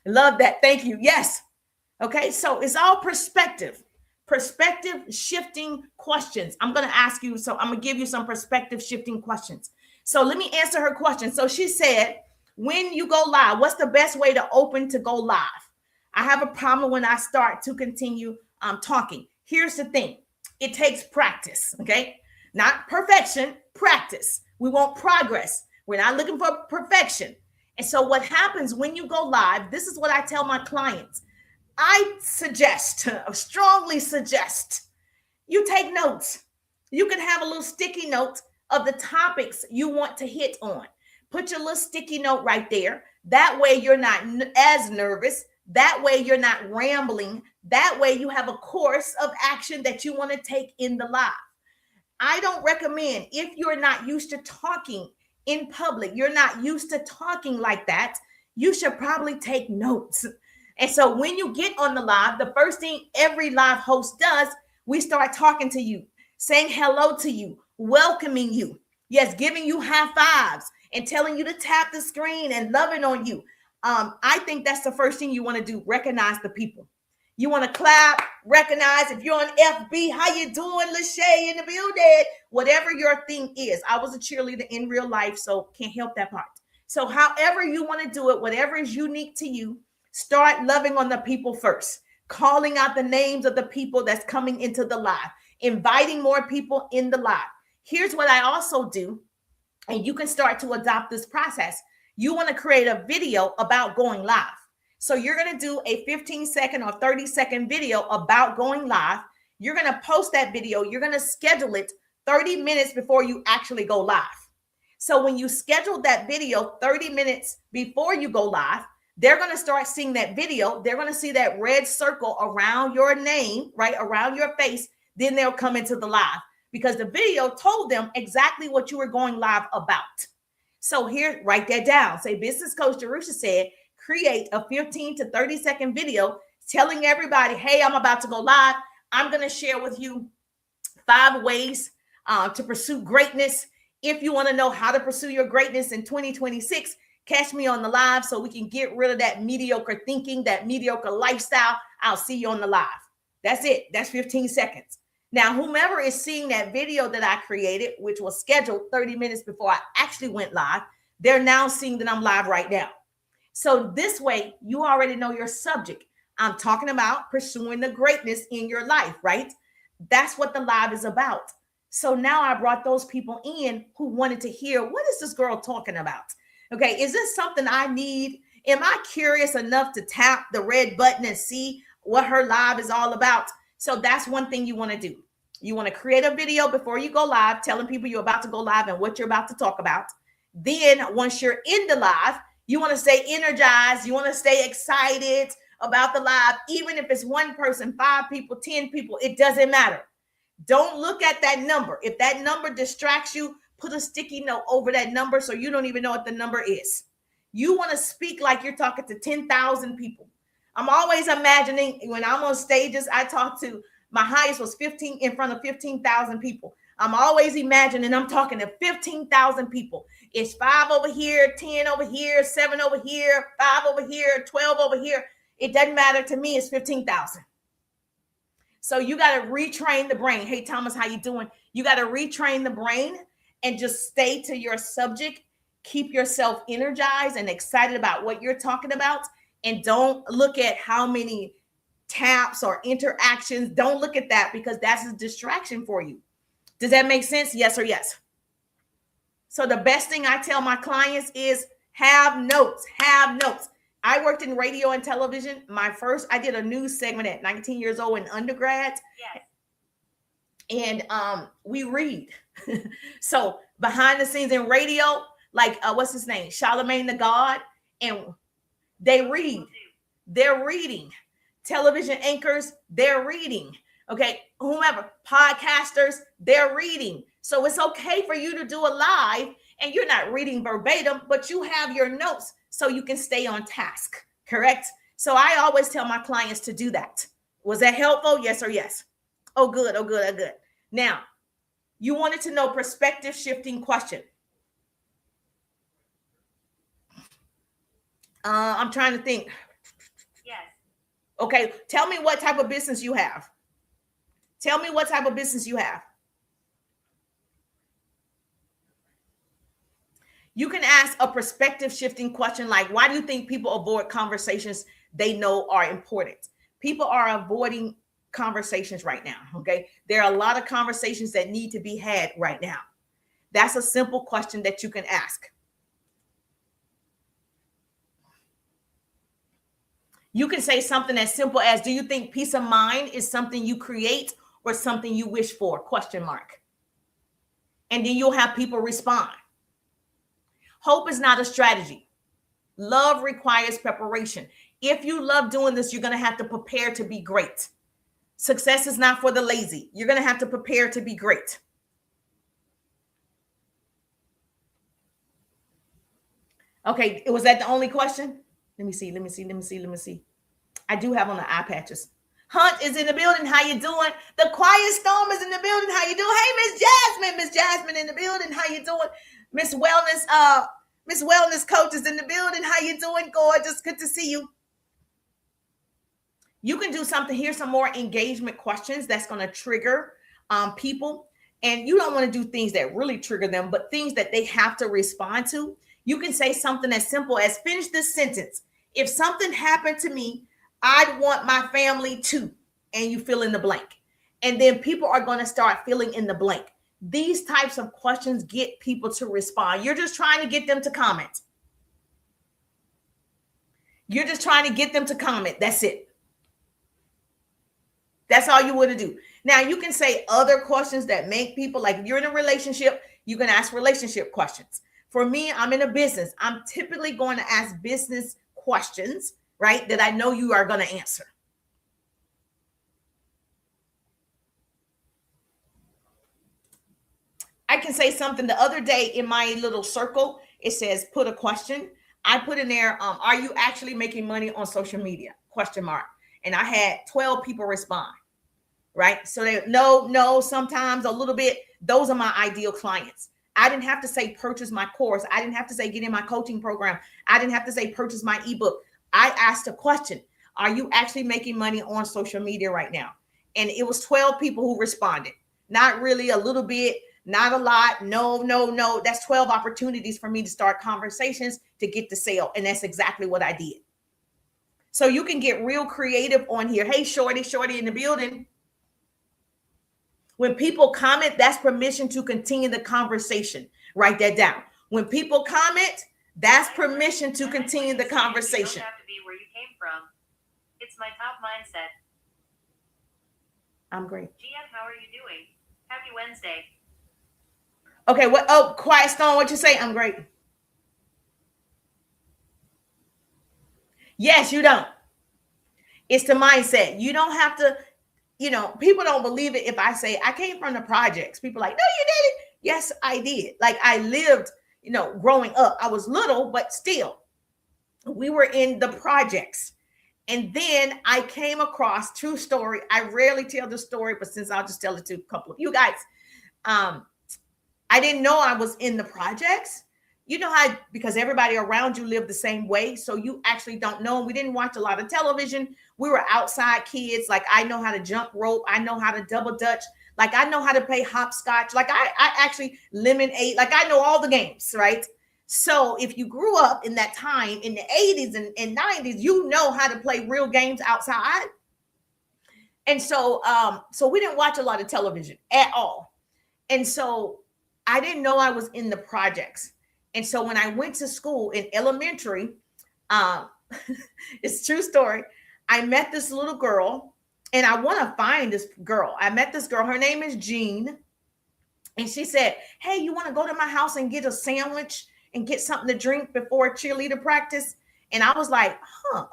Love that. Thank you. Yes. Okay. So it's all perspective. Perspective shifting questions. I'm going to ask you. So I'm going to give you some perspective shifting questions. So let me answer her question. So she said, when you go live, what's the best way to open to go live? I have a problem when I start to continue talking. Here's the thing. It takes practice, okay? Not perfection, practice. We want progress. We're not looking for perfection. And so what happens when you go live, this is what I tell my clients. I strongly suggest you take notes. You can have a little sticky note of the topics you want to hit on. Put your little sticky note right there. That way you're not as nervous. That way you're not rambling. That way you have a course of action that you want to take in the live. I don't recommend, if you're not used to talking in public, you're not used to talking like that, you should probably take notes. And so when you get on the live, the first thing every live host does, we start talking to you, saying hello to you, welcoming you. Yes, giving you high fives and telling you to tap the screen and loving on you. I think that's the first thing you want to do. Recognize the people. You want to clap, recognize. If you're on FB, how you doing, Lachey in the building? Whatever your thing is. I was a cheerleader in real life, so can't help that part. So however you want to do it, whatever is unique to you, start loving on the people first. Calling out the names of the people that's coming into the live. Inviting more people in the live. Here's what I also do, and you can start to adopt this process. You want to create a video about going live. So you're going to do a 15-second or 30-second video about going live. You're going to post that video. You're going to schedule it 30 minutes before you actually go live. So when you schedule that video 30 minutes before you go live, they're going to start seeing that video. They're going to see that red circle around your name, right, around your face. Then they'll come into the live because the video told them exactly what you were going live about. So here, write that down. Say, Business Coach Jerusha said, create a 15 to 30-second video telling everybody, hey, I'm about to go live. I'm going to share with you 5 ways to pursue greatness. If you want to know how to pursue your greatness in 2026, catch me on the live so we can get rid of that mediocre thinking, that mediocre lifestyle. I'll see you on the live. That's it. That's 15 seconds. Now, whomever is seeing that video that I created, which was scheduled 30 minutes before I actually went live, they're now seeing that I'm live right now. So this way, you already know your subject. I'm talking about pursuing the greatness in your life, right? That's what the live is about. So now I brought those people in who wanted to hear, what is this girl talking about? Okay, is this something I need? Am I curious enough to tap the red button and see what her live is all about? So that's one thing you want to do. You want to create a video before you go live, telling people you're about to go live and what you're about to talk about. Then once you're in the live, you want to stay energized. You want to stay excited about the live. Even if it's one person, 5 people, 10 people, it doesn't matter. Don't look at that number. If that number distracts you, put a sticky note over that number so you don't even know what the number is. You want to speak like you're talking to 10,000 people. I'm always imagining when I'm on stages, I talk to, my highest was 15 in front of 15,000 people. I'm always imagining I'm talking to 15,000 people. It's 5 over here, 10 over here, 7 over here, 5 over here, 12 over here. It doesn't matter to me. It's 15,000. So you got to retrain the brain. Hey, Thomas, how you doing? You got to retrain the brain and just stay to your subject. Keep yourself energized and excited about what you're talking about. And don't look at how many taps or interactions. Don't look at that, because that's a distraction for you. Does that make sense? Yes or yes? So the best thing I tell my clients is have notes. Have notes. I worked in radio and television. I did a news segment at 19 years old in undergrad. Yes. And we read. So behind the scenes in radio, like what's his name? Charlemagne the God. And they read. They're reading. Television anchors, they're reading. Okay, whomever, podcasters, they're reading. So it's okay for you to do a live and you're not reading verbatim, but you have your notes so you can stay on task, correct? So I always tell my clients to do that. Was that helpful? Yes or yes? Oh, good. Oh, good. Oh, good. Now, you wanted to know perspective shifting question. I'm trying to think. Yes. Okay, tell me what type of business you have. Tell me what type of business you have. You can ask a perspective shifting question like, why do you think people avoid conversations they know are important? People are avoiding conversations right now, okay? There are a lot of conversations that need to be had right now. That's a simple question that you can ask. You can say something as simple as, do you think peace of mind is something you create or something you wish for? Question mark. And then you'll have people respond. Hope is not a strategy. Love requires preparation. If you love doing this, you're going to have to prepare to be great. Success is not for the lazy. You're going to have to prepare to be great. Okay, was that the only question? Let me see. I do have on the eye patches. Hunt is in the building. How you doing? The Quiet Storm is in the building. How you doing? Hey, Miss Jasmine in the building. How you doing? Miss Wellness Coach is in the building. How you doing? Gorgeous. Good to see you. You can do something. Here's some more engagement questions that's going to trigger people. And you don't want to do things that really trigger them, but things that they have to respond to. You can say something as simple as, finish this sentence. If something happened to me, I'd want my family to, and you fill in the blank. And then people are going to start filling in the blank. These types of questions get people to respond. You're just trying to get them to comment. You're just trying to get them to comment. That's it. That's all you want to do. Now, you can say other questions that make people, like if you're in a relationship, you can ask relationship questions. For me, I'm in a business. I'm typically going to ask business questions, right, that I know you are going to answer. I can say something. The other day in my little circle, it says, put a question. I put in there, are you actually making money on social media? Question mark. And I had 12 people respond, right? So they no, sometimes a little bit. Those are my ideal clients. I didn't have to say purchase my course. I didn't have to say get in my coaching program. I didn't have to say purchase my ebook. I asked a question. Are you actually making money on social media right now? And it was 12 people who responded. Not really, a little bit, not a lot. No. That's 12 opportunities for me to start conversations to get the sale. And that's exactly what I did. So you can get real creative on here. Hey, Shorty in the building. When people comment, that's permission to continue the conversation. Write that down. When people comment, that's permission to continue the conversation. You don't have to be where you came from. It's my top mindset. I'm great. GM, how are you doing? Happy Wednesday. Okay, what? Oh, Quiet Storm, what you say? I'm great. Yes, you don't. It's the mindset. You don't have to, people don't believe it if I say I came from the projects. People are like, no, you did it. Yes, I did. Like I lived, growing up. I was little, but still. We were in the projects. And then I came across, true story. I rarely tell the story, but since I'll just tell it to a couple of you guys. Um, I didn't know I was in the projects. You know how, because everybody around you lived the same way. So you actually don't know. We didn't watch a lot of television. We were outside kids. Like, I know how to jump rope. I know how to double dutch. Like, I know how to play hopscotch. Like, I actually lemonade. Like, I know all the games, right? So if you grew up in that time in the 80s and 90s, you know how to play real games outside. And so we didn't watch a lot of television at all. And so I didn't know I was in the projects. And so when I went to school in elementary, um, it's a true story. I met this little girl, and I want to find this girl. I met this girl. Her name is Jean. And she said, "Hey, you want to go to my house and get a sandwich and get something to drink before cheerleader practice?" And I was like,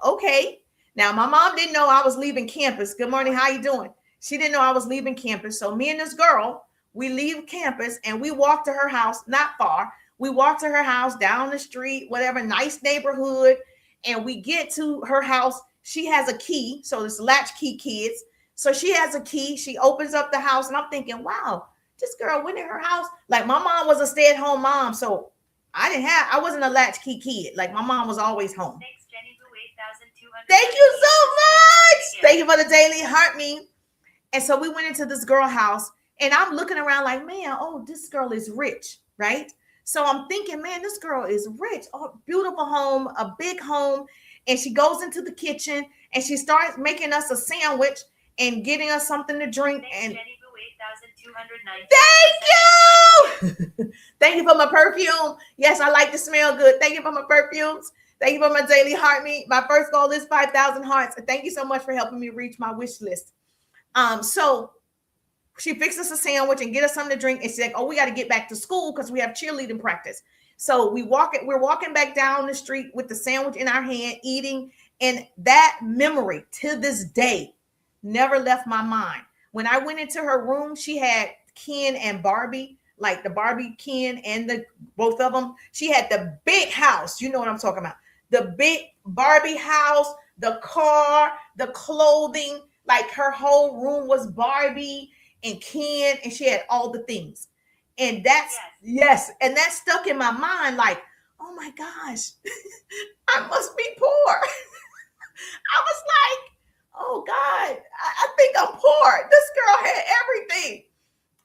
okay. Now, my mom didn't know I was leaving campus. Good morning, how you doing? She didn't know I was leaving campus. So me and this girl, we leave campus and we walk to her house, not far. We walk to her house down the street, whatever, nice neighborhood. And we get to her house. She has a key. So it's latchkey kids. So she has a key. She opens up the house, and I'm thinking, wow, this girl went in her house. Like, my mom was a stay-at-home mom, so I wasn't a latchkey kid. Like, my mom was always home. Thanks, Jenny Boo 8,200. Thank you so much. Thank you for the daily heart me. And so we went into this girl house, and I'm looking around like, man, oh, this girl is rich, right? So I'm thinking, man, this girl is rich. Oh, beautiful home, a big home. And she goes into the kitchen and she starts making us a sandwich and getting us something to drink. Thanks, And Jenny Boo 8,209. thank you. Thank you for my perfume. Yes, I like to smell good. Thank you for my perfumes. Thank you for my daily heart meet. My first goal is 5,000 hearts. And thank you so much for helping me reach my wish list. So she fixed us a sandwich and get us something to drink. And she's like, oh, we got to get back to school because we have cheerleading practice. So we're walking back down the street with the sandwich in our hand, eating. And that memory to this day never left my mind. When I went into her room, she had Ken and Barbie, like the Barbie Ken and the both of them. She had the big house. You know what I'm talking about. The big Barbie house, the car, the clothing, like her whole room was Barbie and Ken, and she had all the things. And that's yes, and that stuck in my mind like, oh my gosh, I must be poor. I was like, oh God, I think I'm poor. This girl had everything.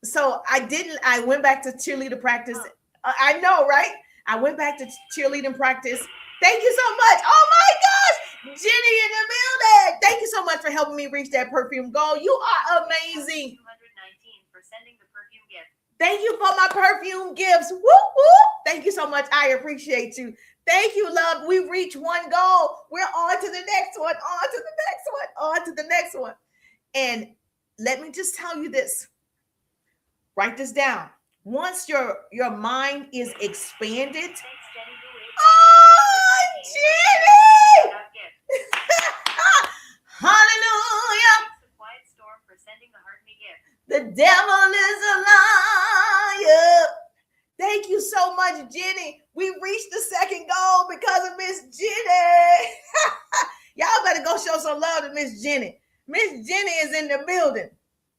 So I went back to cheerleader practice. I know, right? I went back to cheerleading practice. Thank you so much. Oh my gosh, Jenny in the building. Thank you so much for helping me reach that perfume goal. You are amazing. 219 for sending the perfume gift. Thank you for my perfume gifts. Whoop, whoop. Thank you so much. I appreciate you. Thank you, love. We reach one goal. We're on to the next one, on to the next one, on to the next one. And let me just tell you this. Write this down. Once your mind is expanded. Thanks, Jenny Boo 8,219. Oh, Jenny! Hallelujah. Thanks to Quiet Storm for sending the heart me gift. The devil is a liar. Thank you so much, Jenny. We reached the second goal because of Miss Jenny. Y'all better go show some love to Miss Jenny. Miss Jenny is in the building.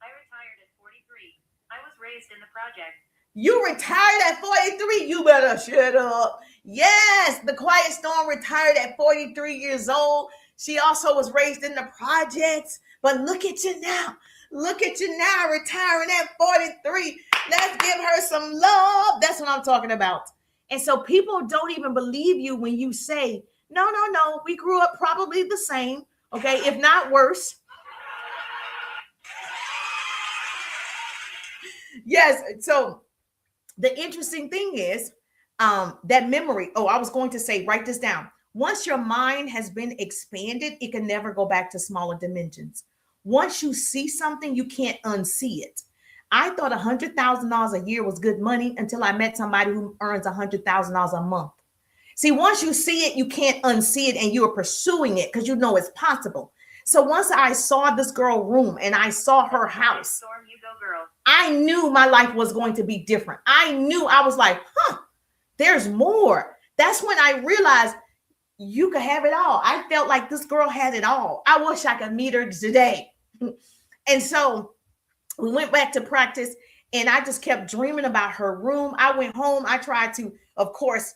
I retired at 43. I was raised in the project. You retired at 43. You better shut up. Yes, the Quiet Storm retired at 43 years old. She also was raised in the projects. But look at you now. Look at you now, retiring at 43. Let's give her some love. That's what I'm talking about. And so people don't even believe you when you say, no, we grew up probably the same, okay, if not worse. Yes, so the interesting thing is that memory. Oh, I was going to say, write this down. Once your mind has been expanded, it can never go back to smaller dimensions. Once you see something, you can't unsee it. I thought $100,000 a year was good money until I met somebody who earns $100,000 a month. See, once you see it, you can't unsee it, and you're pursuing it because you know it's possible. So once I saw this girl room and I saw her house, Storm, you go, girl. I knew my life was going to be different. I was like, there's more. That's when I realized you could have it all. I felt like this girl had it all. I wish I could meet her today. And so we went back to practice, and I just kept dreaming about her room. I went home. I tried to, of course,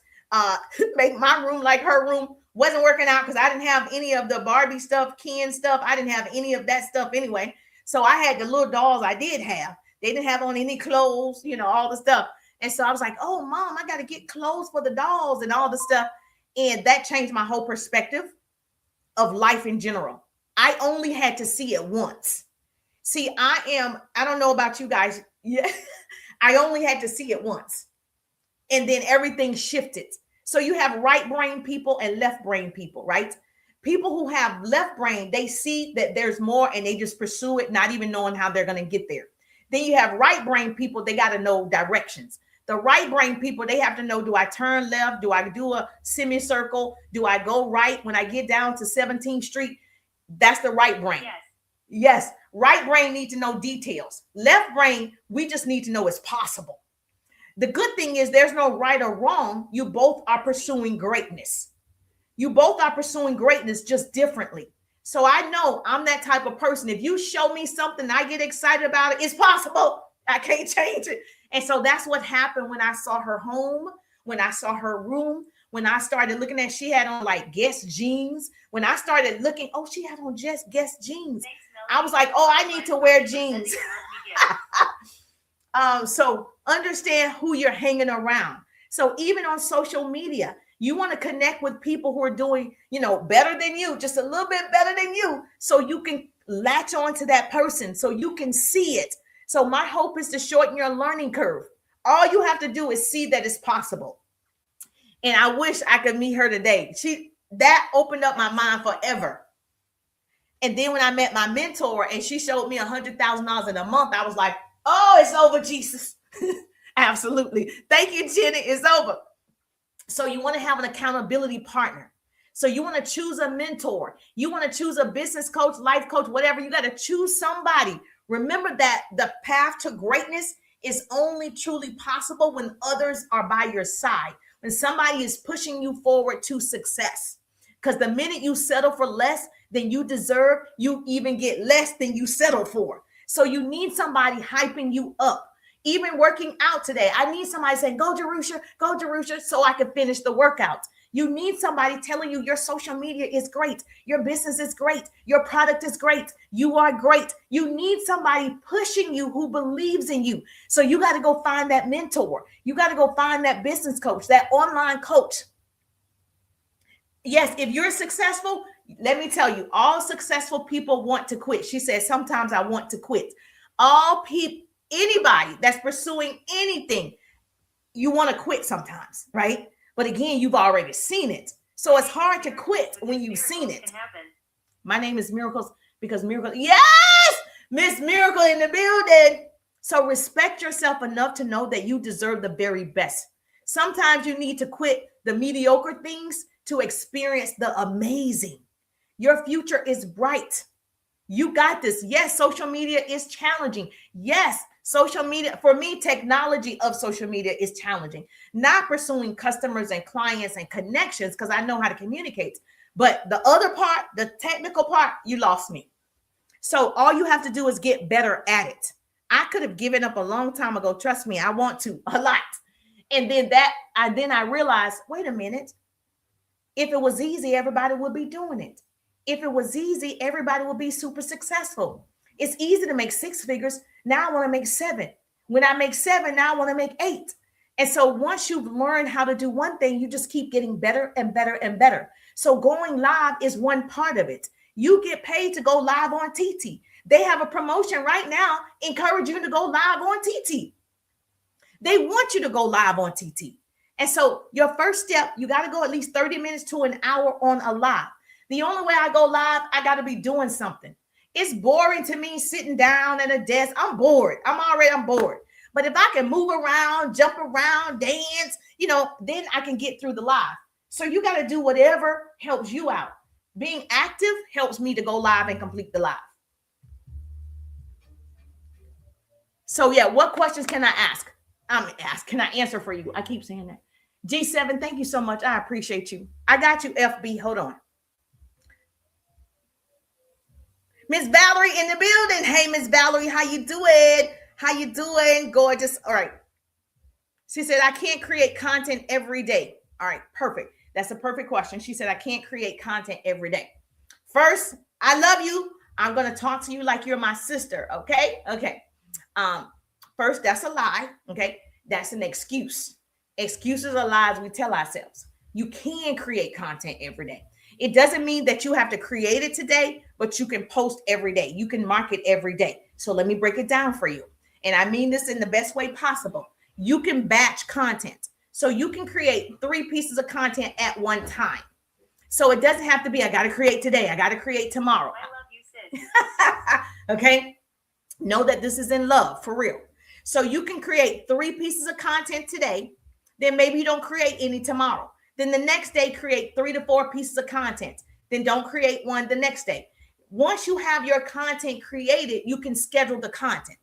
make my room like her room. Wasn't working out because I didn't have any of the Barbie stuff, Ken stuff. I didn't have any of that stuff anyway. So I had the little dolls I did have. They didn't have on any clothes, all the stuff. And so I was like, oh, mom, I got to get clothes for the dolls and all the stuff. And that changed my whole perspective of life in general. I only had to see it once. See, I don't know about you guys. Yeah, I only had to see it once. And then everything shifted. So you have right brain people and left brain people, right? People who have left brain, they see that there's more and they just pursue it, not even knowing how they're going to get there. Then you have right brain people, they got to know directions. The right brain people, they have to know, do I turn left? Do I do a semicircle? Do I go right when I get down to 17th Street? That's the right brain. Yes. Yes. Right brain need to know details. Left brain, we just need to know it's possible. The good thing is there's no right or wrong. You both are pursuing greatness. You both are pursuing greatness just differently. So I know I'm that type of person. If you show me something, I get excited about it. It's possible. I can't change it. And so that's what happened when I saw her home, when I saw her room, when I started looking at, she had on like Guess jeans. When I started looking, oh, she had on just Guess jeans. Thanks, I was like, oh, I need to wear jeans. So understand who you're hanging around. So even on social media, you want to connect with people who are doing, better than you, just a little bit better than you, so you can latch on to that person, so you can see it. So my hope is to shorten your learning curve. All you have to do is see that it's possible. And I wish I could meet her today. That opened up my mind forever. And then when I met my mentor and she showed me $100,000 in a month, I was like, oh, it's over, Jesus. Absolutely. Thank you, Jenny. It's over. So you want to have an accountability partner. So you want to choose a mentor. You want to choose a business coach, life coach, whatever. You got to choose somebody. Remember that the path to greatness is only truly possible when others are by your side, when somebody is pushing you forward to success. Because the minute you settle for less than you deserve, you even get less than you settle for. So you need somebody hyping you up. Even working out today, I need somebody saying, go Jerusha, so I can finish the workout. You need somebody telling you your social media is great. Your business is great. Your product is great. You are great. You need somebody pushing you who believes in you. So you got to go find that mentor. You got to go find that business coach, that online coach. Yes, if you're successful, let me tell you, all successful people want to quit. She said, sometimes I want to quit. All people, anybody that's pursuing anything, you want to quit sometimes, right? But again, you've already seen it. So it's hard to quit when you've seen it. My name is Miracles because Miracle. Yes, Miss Miracle in the building. So respect yourself enough to know that you deserve the very best. Sometimes you need to quit the mediocre things to experience the amazing. Your future is bright. You got this. Yes, social media is challenging. Yes, social media, for me, technology of social media is challenging. Not pursuing customers and clients and connections because I know how to communicate. But the other part, the technical part, you lost me. So all you have to do is get better at it. I could have given up a long time ago. Trust me, I want to a lot. And then I realized, wait a minute. If it was easy, everybody would be doing it. If it was easy, everybody would be super successful. It's easy to make 6 figures. Now I want to make 7. When I make 7, now I want to make 8. And so once you've learned how to do one thing, you just keep getting better and better and better. So going live is one part of it. You get paid to go live on TT. They have a promotion right now, encourage you to go live on TT. They want you to go live on TT. And so your first step, you got to go at least 30 minutes to an hour on a live. The only way I go live, I got to be doing something. It's boring to me sitting down at a desk. I'm bored. I'm bored. But if I can move around, jump around, dance, then I can get through the live. So you got to do whatever helps you out. Being active helps me to go live and complete the live. So yeah, what questions can I ask? Can I answer for you? I keep saying that. G7, thank you so much. I appreciate you. I got you, FB. Hold on. Miss Valerie in the building. Hey, Miss Valerie, how you doing? How you doing? Gorgeous. All right. She said, I can't create content every day. All right, perfect. That's a perfect question. She said, I can't create content every day. First, I love you. I'm going to talk to you like you're my sister. Okay. Okay. Um, First, that's a lie. Okay. That's an excuse. Excuses are lies we tell ourselves. You can create content every day. It doesn't mean that you have to create it today, but you can post every day. You can market every day. So let me break it down for you. And I mean this in the best way possible. You can batch content. So you can create 3 pieces of content at one time. So it doesn't have to be, I got to create today. I got to create tomorrow. I love you, sis. Okay. Know that this is in love for real. So you can create 3 pieces of content today. Then maybe you don't create any tomorrow. Then the next day, create 3 to 4 pieces of content. Then don't create one the next day. Once you have your content created, you can schedule the content.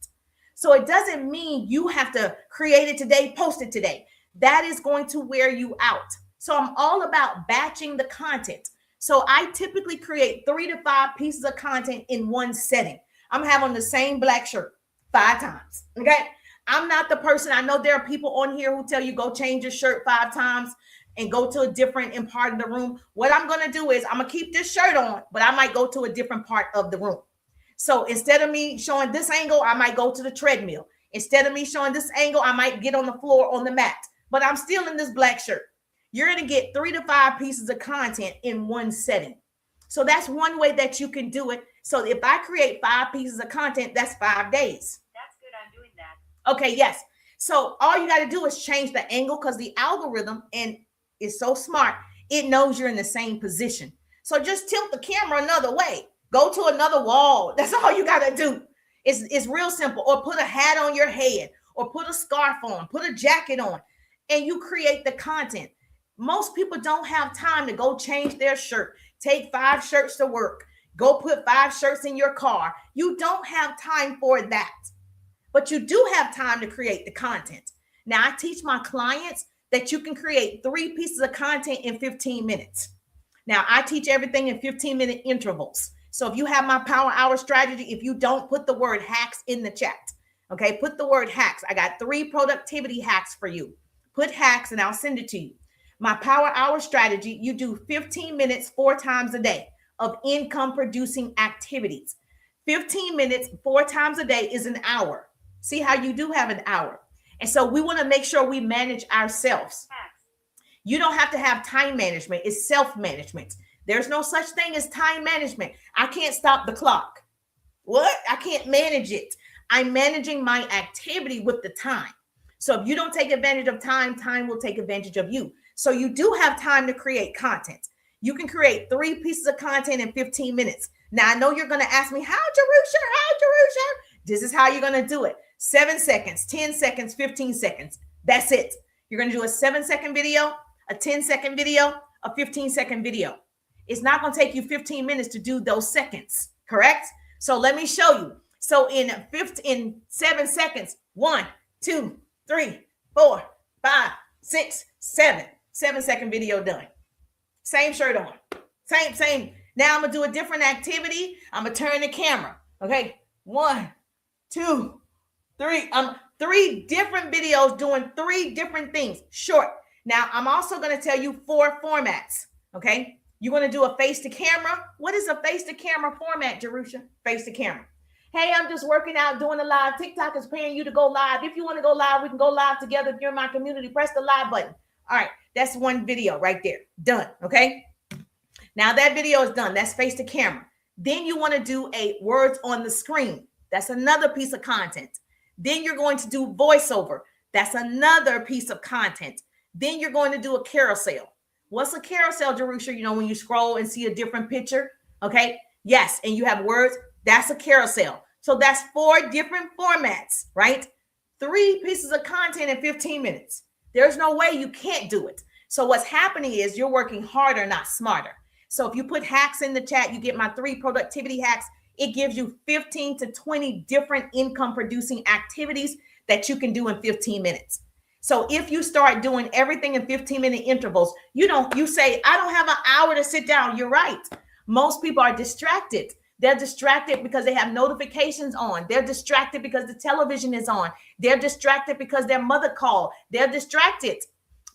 So it doesn't mean you have to create it today, post it today. That is going to wear you out. So I'm all about batching the content. So I typically create 3 to 5 pieces of content in one setting. I'm having the same black shirt 5 times. Okay. I'm not the person. I know there are people on here who tell you go change your shirt 5 times and go to a different part of the room. What I'm going to do is I'm going to keep this shirt on, but I might go to a different part of the room. So instead of me showing this angle, I might go to the treadmill. Instead of me showing this angle, I might get on the floor on the mat, but I'm still in this black shirt. You're going to get 3 to 5 pieces of content in one setting. So that's one way that you can do it. So if I create 5 pieces of content, that's 5 days. That's good. I'm doing that. Okay, yes. So all you got to do is change the angle because the algorithm and is so smart. It knows you're in the same position. So just tilt the camera another way. Go to another wall. That's all you got to do. It's real simple. Or put a hat on your head or put a scarf on, put a jacket on, and you create the content. Most people don't have time to go change their shirt, take 5 shirts to work, go put 5 shirts in your car. You don't have time for that. But you do have time to create the content. Now, I teach my clients that you can create 3 pieces of content in 15 minutes. Now, I teach everything in 15-minute intervals. So if you have my power hour strategy, if you don't, put the word hacks in the chat. Okay, put the word hacks. I got 3 productivity hacks for you. Put hacks and I'll send it to you. My power hour strategy, you do 15 minutes 4 times a day of income producing activities. 15 minutes 4 times a day is an hour. See how you do have an hour. And so we want to make sure we manage ourselves. You don't have to have time management. It's self-management. There's no such thing as time management. I can't stop the clock. What? I can't manage it. I'm managing my activity with the time. So if you don't take advantage of time, time will take advantage of you. So you do have time to create content. You can create 3 pieces of content in 15 minutes. Now, I know you're going to ask me, how, Jerusha? This is how you're going to do it. 7 seconds, 10 seconds, 15 seconds. That's it. You're going to do a 7-second video, a 10-second video, a 15-second video. It's not going to take you 15 minutes to do those seconds, correct? So let me show you. So in 7 seconds, 1, 2, 3, 4, 5, 6, 7. 7-second video done. Same shirt on. Same. Now I'm going to do a different activity. I'm going to turn the camera. Okay. 1, 2, 3. 3 different videos doing 3 different things. Short. Now I'm also going to tell you 4 formats. Okay. You're going to do a face to camera. What is a face to camera format, Jerusha? Face to camera. Hey, I'm just working out, doing a live. TikTok is paying you to go live. If you want to go live, we can go live together. If you're in my community, press the live button. All right. That's one video right there. Done. Okay. Now that video is done. That's face to camera. Then you want to do a words on the screen. That's another piece of content. Then you're going to do voiceover. That's another piece of content. Then you're going to do a carousel. What's a carousel, Jerusha? You know, when you scroll and see a different picture. Okay. Yes. And you have words. That's a carousel. So that's 4 different formats, right? 3 pieces of content in 15 minutes. There's no way you can't do it. So what's happening is you're working harder, not smarter. So if you put hacks in the chat, you get my 3 productivity hacks. It gives you 15 to 20 different income producing activities that you can do in 15 minutes. So if you start doing everything in 15-minute intervals, you say, I don't have an hour to sit down. You're right. Most people are distracted. They're distracted because they have notifications on. They're distracted because the television is on. They're distracted because their mother called. They're distracted.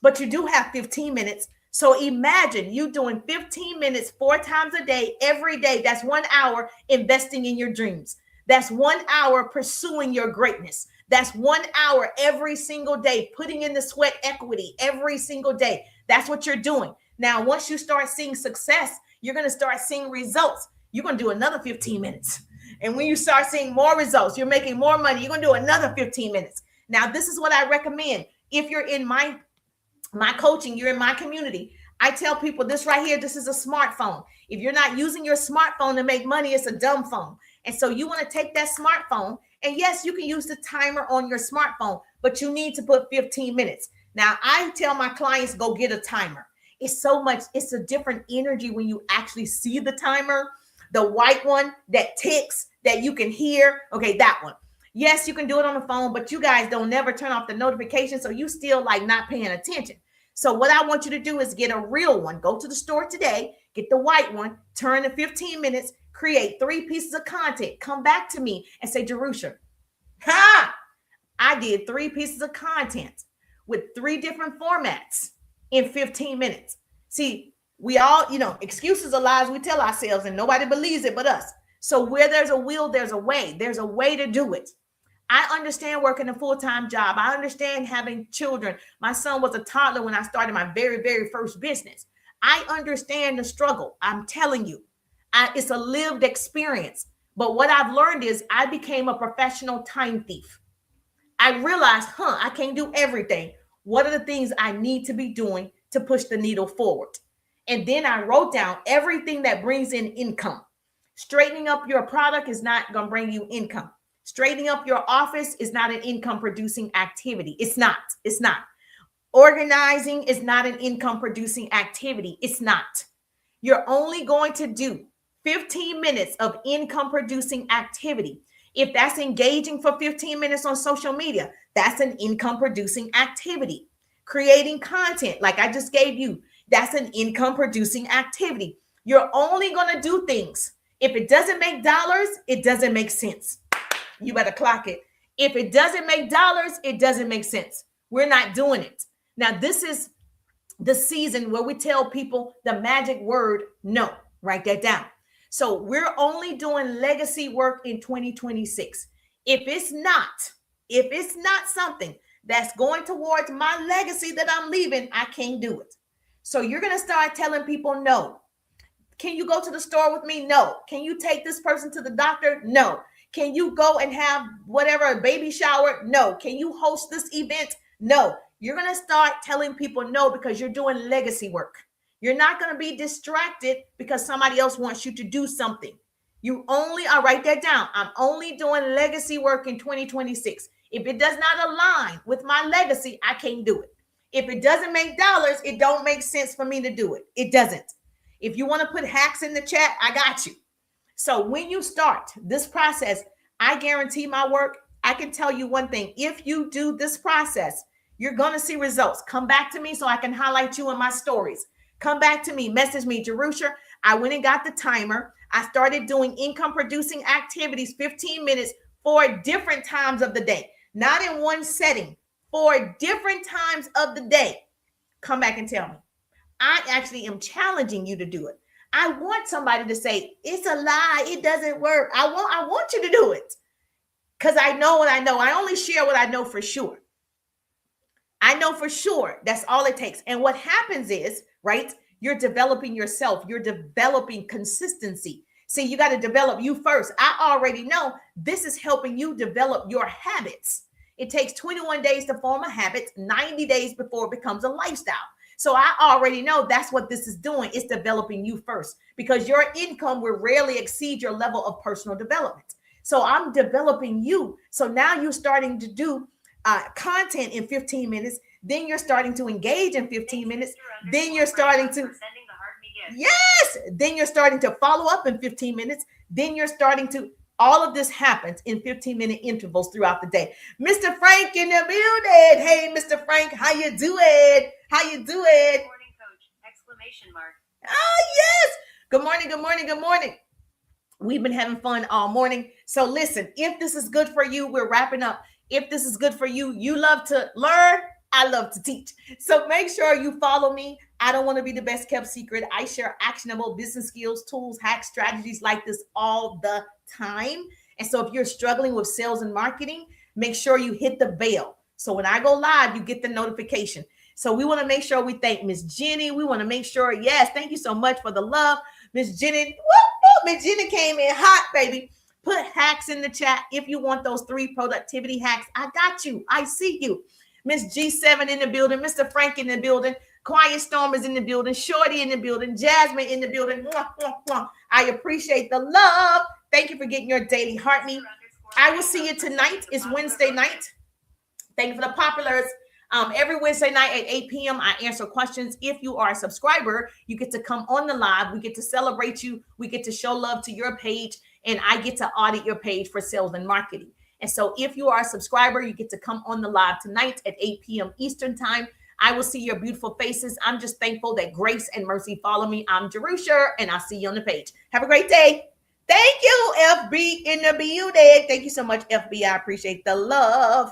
But you do have 15 minutes. So imagine you doing 15 minutes 4 times a day, every day. That's 1 hour investing in your dreams. That's 1 hour pursuing your greatness. That's 1 hour every single day, putting in the sweat equity every single day. That's what you're doing. Now, once you start seeing success, you're going to start seeing results. You're going to do another 15 minutes. And when you start seeing more results, you're making more money, you're going to do another 15 minutes. Now, this is what I recommend. If you're in my coaching, you're in my community, I tell people this right here, this is a smartphone. If you're not using your smartphone to make money, it's a dumb phone. And so you want to take that smartphone, and yes, you can use the timer on your smartphone, but you need to put 15 minutes. Now, I tell my clients, go get a timer. It's a different energy when you actually see the timer, the white one that ticks that you can hear. Okay, that one. Yes, you can do it on the phone, but you guys don't never turn off the notification, so you still like not paying attention. So what I want you to do is get a real one. Go to the store today, get the white one, turn to 15 minutes, create 3 pieces of content. Come back to me and say, Jerusha, I did 3 pieces of content with 3 different formats in 15 minutes. See, we all, excuses are lies we tell ourselves, and nobody believes it but us. So where there's a will, there's a way. There's a way to do it. I understand working a full-time job. I understand having children. My son was a toddler when I started my very, very first business. I understand the struggle. I'm telling you, it's a lived experience. But what I've learned is I became a professional time thief. I realized, I can't do everything. What are the things I need to be doing to push the needle forward? And then I wrote down everything that brings in income. Straightening up your product is not going to bring you income. Straightening up your office is not an income producing activity. It's not. Organizing is not an income producing activity. It's not. You're only going to do 15 minutes of income producing activity. If that's engaging for 15 minutes on social media, that's an income producing activity. Creating content like I just gave you, that's an income producing activity. You're only going to do things. If it doesn't make dollars, it doesn't make sense. You better clock it. If it doesn't make dollars, it doesn't make sense. We're not doing it. Now, this is the season where we tell people the magic word, no. Write that down. So we're only doing legacy work in 2026. If it's not something that's going towards my legacy that I'm leaving, I can't do it. So you're going to start telling people no. Can you go to the store with me? No. Can you take this person to the doctor? No. Can you go and have whatever, a baby shower? No. Can you host this event? No. You're going to start telling people no because you're doing legacy work. You're not going to be distracted because somebody else wants you to do something. I'll write that down. I'm only doing legacy work in 2026. If it does not align with my legacy, I can't do it. If it doesn't make dollars, it don't make sense for me to do it. It doesn't. If you want to put hacks in the chat, I got you. So when you start this process, I guarantee my work. I can tell you one thing. If you do this process, you're going to see results. Come back to me so I can highlight you in my stories. Come back to me, message me, Jerusha. I went and got the timer. I started doing income producing activities, 15 minutes, 4 different times of the day, not in one setting, 4 different times of the day. Come back and tell me. I actually am challenging you to do it. I want somebody to say, it's a lie. It doesn't work. I want you to do it because I know what I know. I only share what I know for sure. I know for sure that's all it takes. And what happens is, right, you're developing yourself. You're developing consistency. See, you got to develop you first. I already know this is helping you develop your habits. It takes 21 days to form a habit, 90 days before it becomes a lifestyle. So I already know that's what this is doing. It's developing you first because your income will rarely exceed your level of personal development. So I'm developing you. So now you're starting to do content in 15 minutes. Then you're starting to engage in 15 minutes. Then you're starting to, yes, then you're starting to follow up in 15 minutes. Then you're starting to, All of this happens in 15-minute intervals throughout the day. Mr. Frank in the building. Hey, Mr. Frank, how you doing? How you doing? Good morning, coach. Exclamation mark. Oh, yes. Good morning, good morning, good morning. We've been having fun all morning. So listen, if this is good for you, we're wrapping up. If this is good for you, you love to learn, I love to teach. So make sure you follow me. I don't want to be the best kept secret. I share actionable business skills, tools, hacks, strategies like this all the time. And so if you're struggling with sales and marketing, make sure you hit the bell. So when I go live, you get the notification. So we want to make sure we thank Miss Jenny. We want to make sure, yes, thank you so much for the love. Miss Jenny, Miss Jenny came in hot, baby. Put hacks in the chat if you want those 3 productivity hacks. I got you. I see you. Miss G7 in the building. Mr. Frank in the building. Quiet Storm is in the building. Shorty in the building. Jasmine in the building. Mwah, mwah, mwah. I appreciate the love. Thank you for getting your daily heart me. I will see you tonight. It's Wednesday night. Thank you for the populars. Every Wednesday night at 8 p.m., I answer questions. If you are a subscriber, you get to come on the live. We get to celebrate you. We get to show love to your page, and I get to audit your page for sales and marketing. And so if you are a subscriber, you get to come on the live tonight at 8 p.m. Eastern time. I will see your beautiful faces. I'm just thankful that grace and mercy follow me. I'm Jerusha, and I'll see you on the page. Have a great day. Thank you, FB in the building. Thank you so much, FB. I appreciate the love.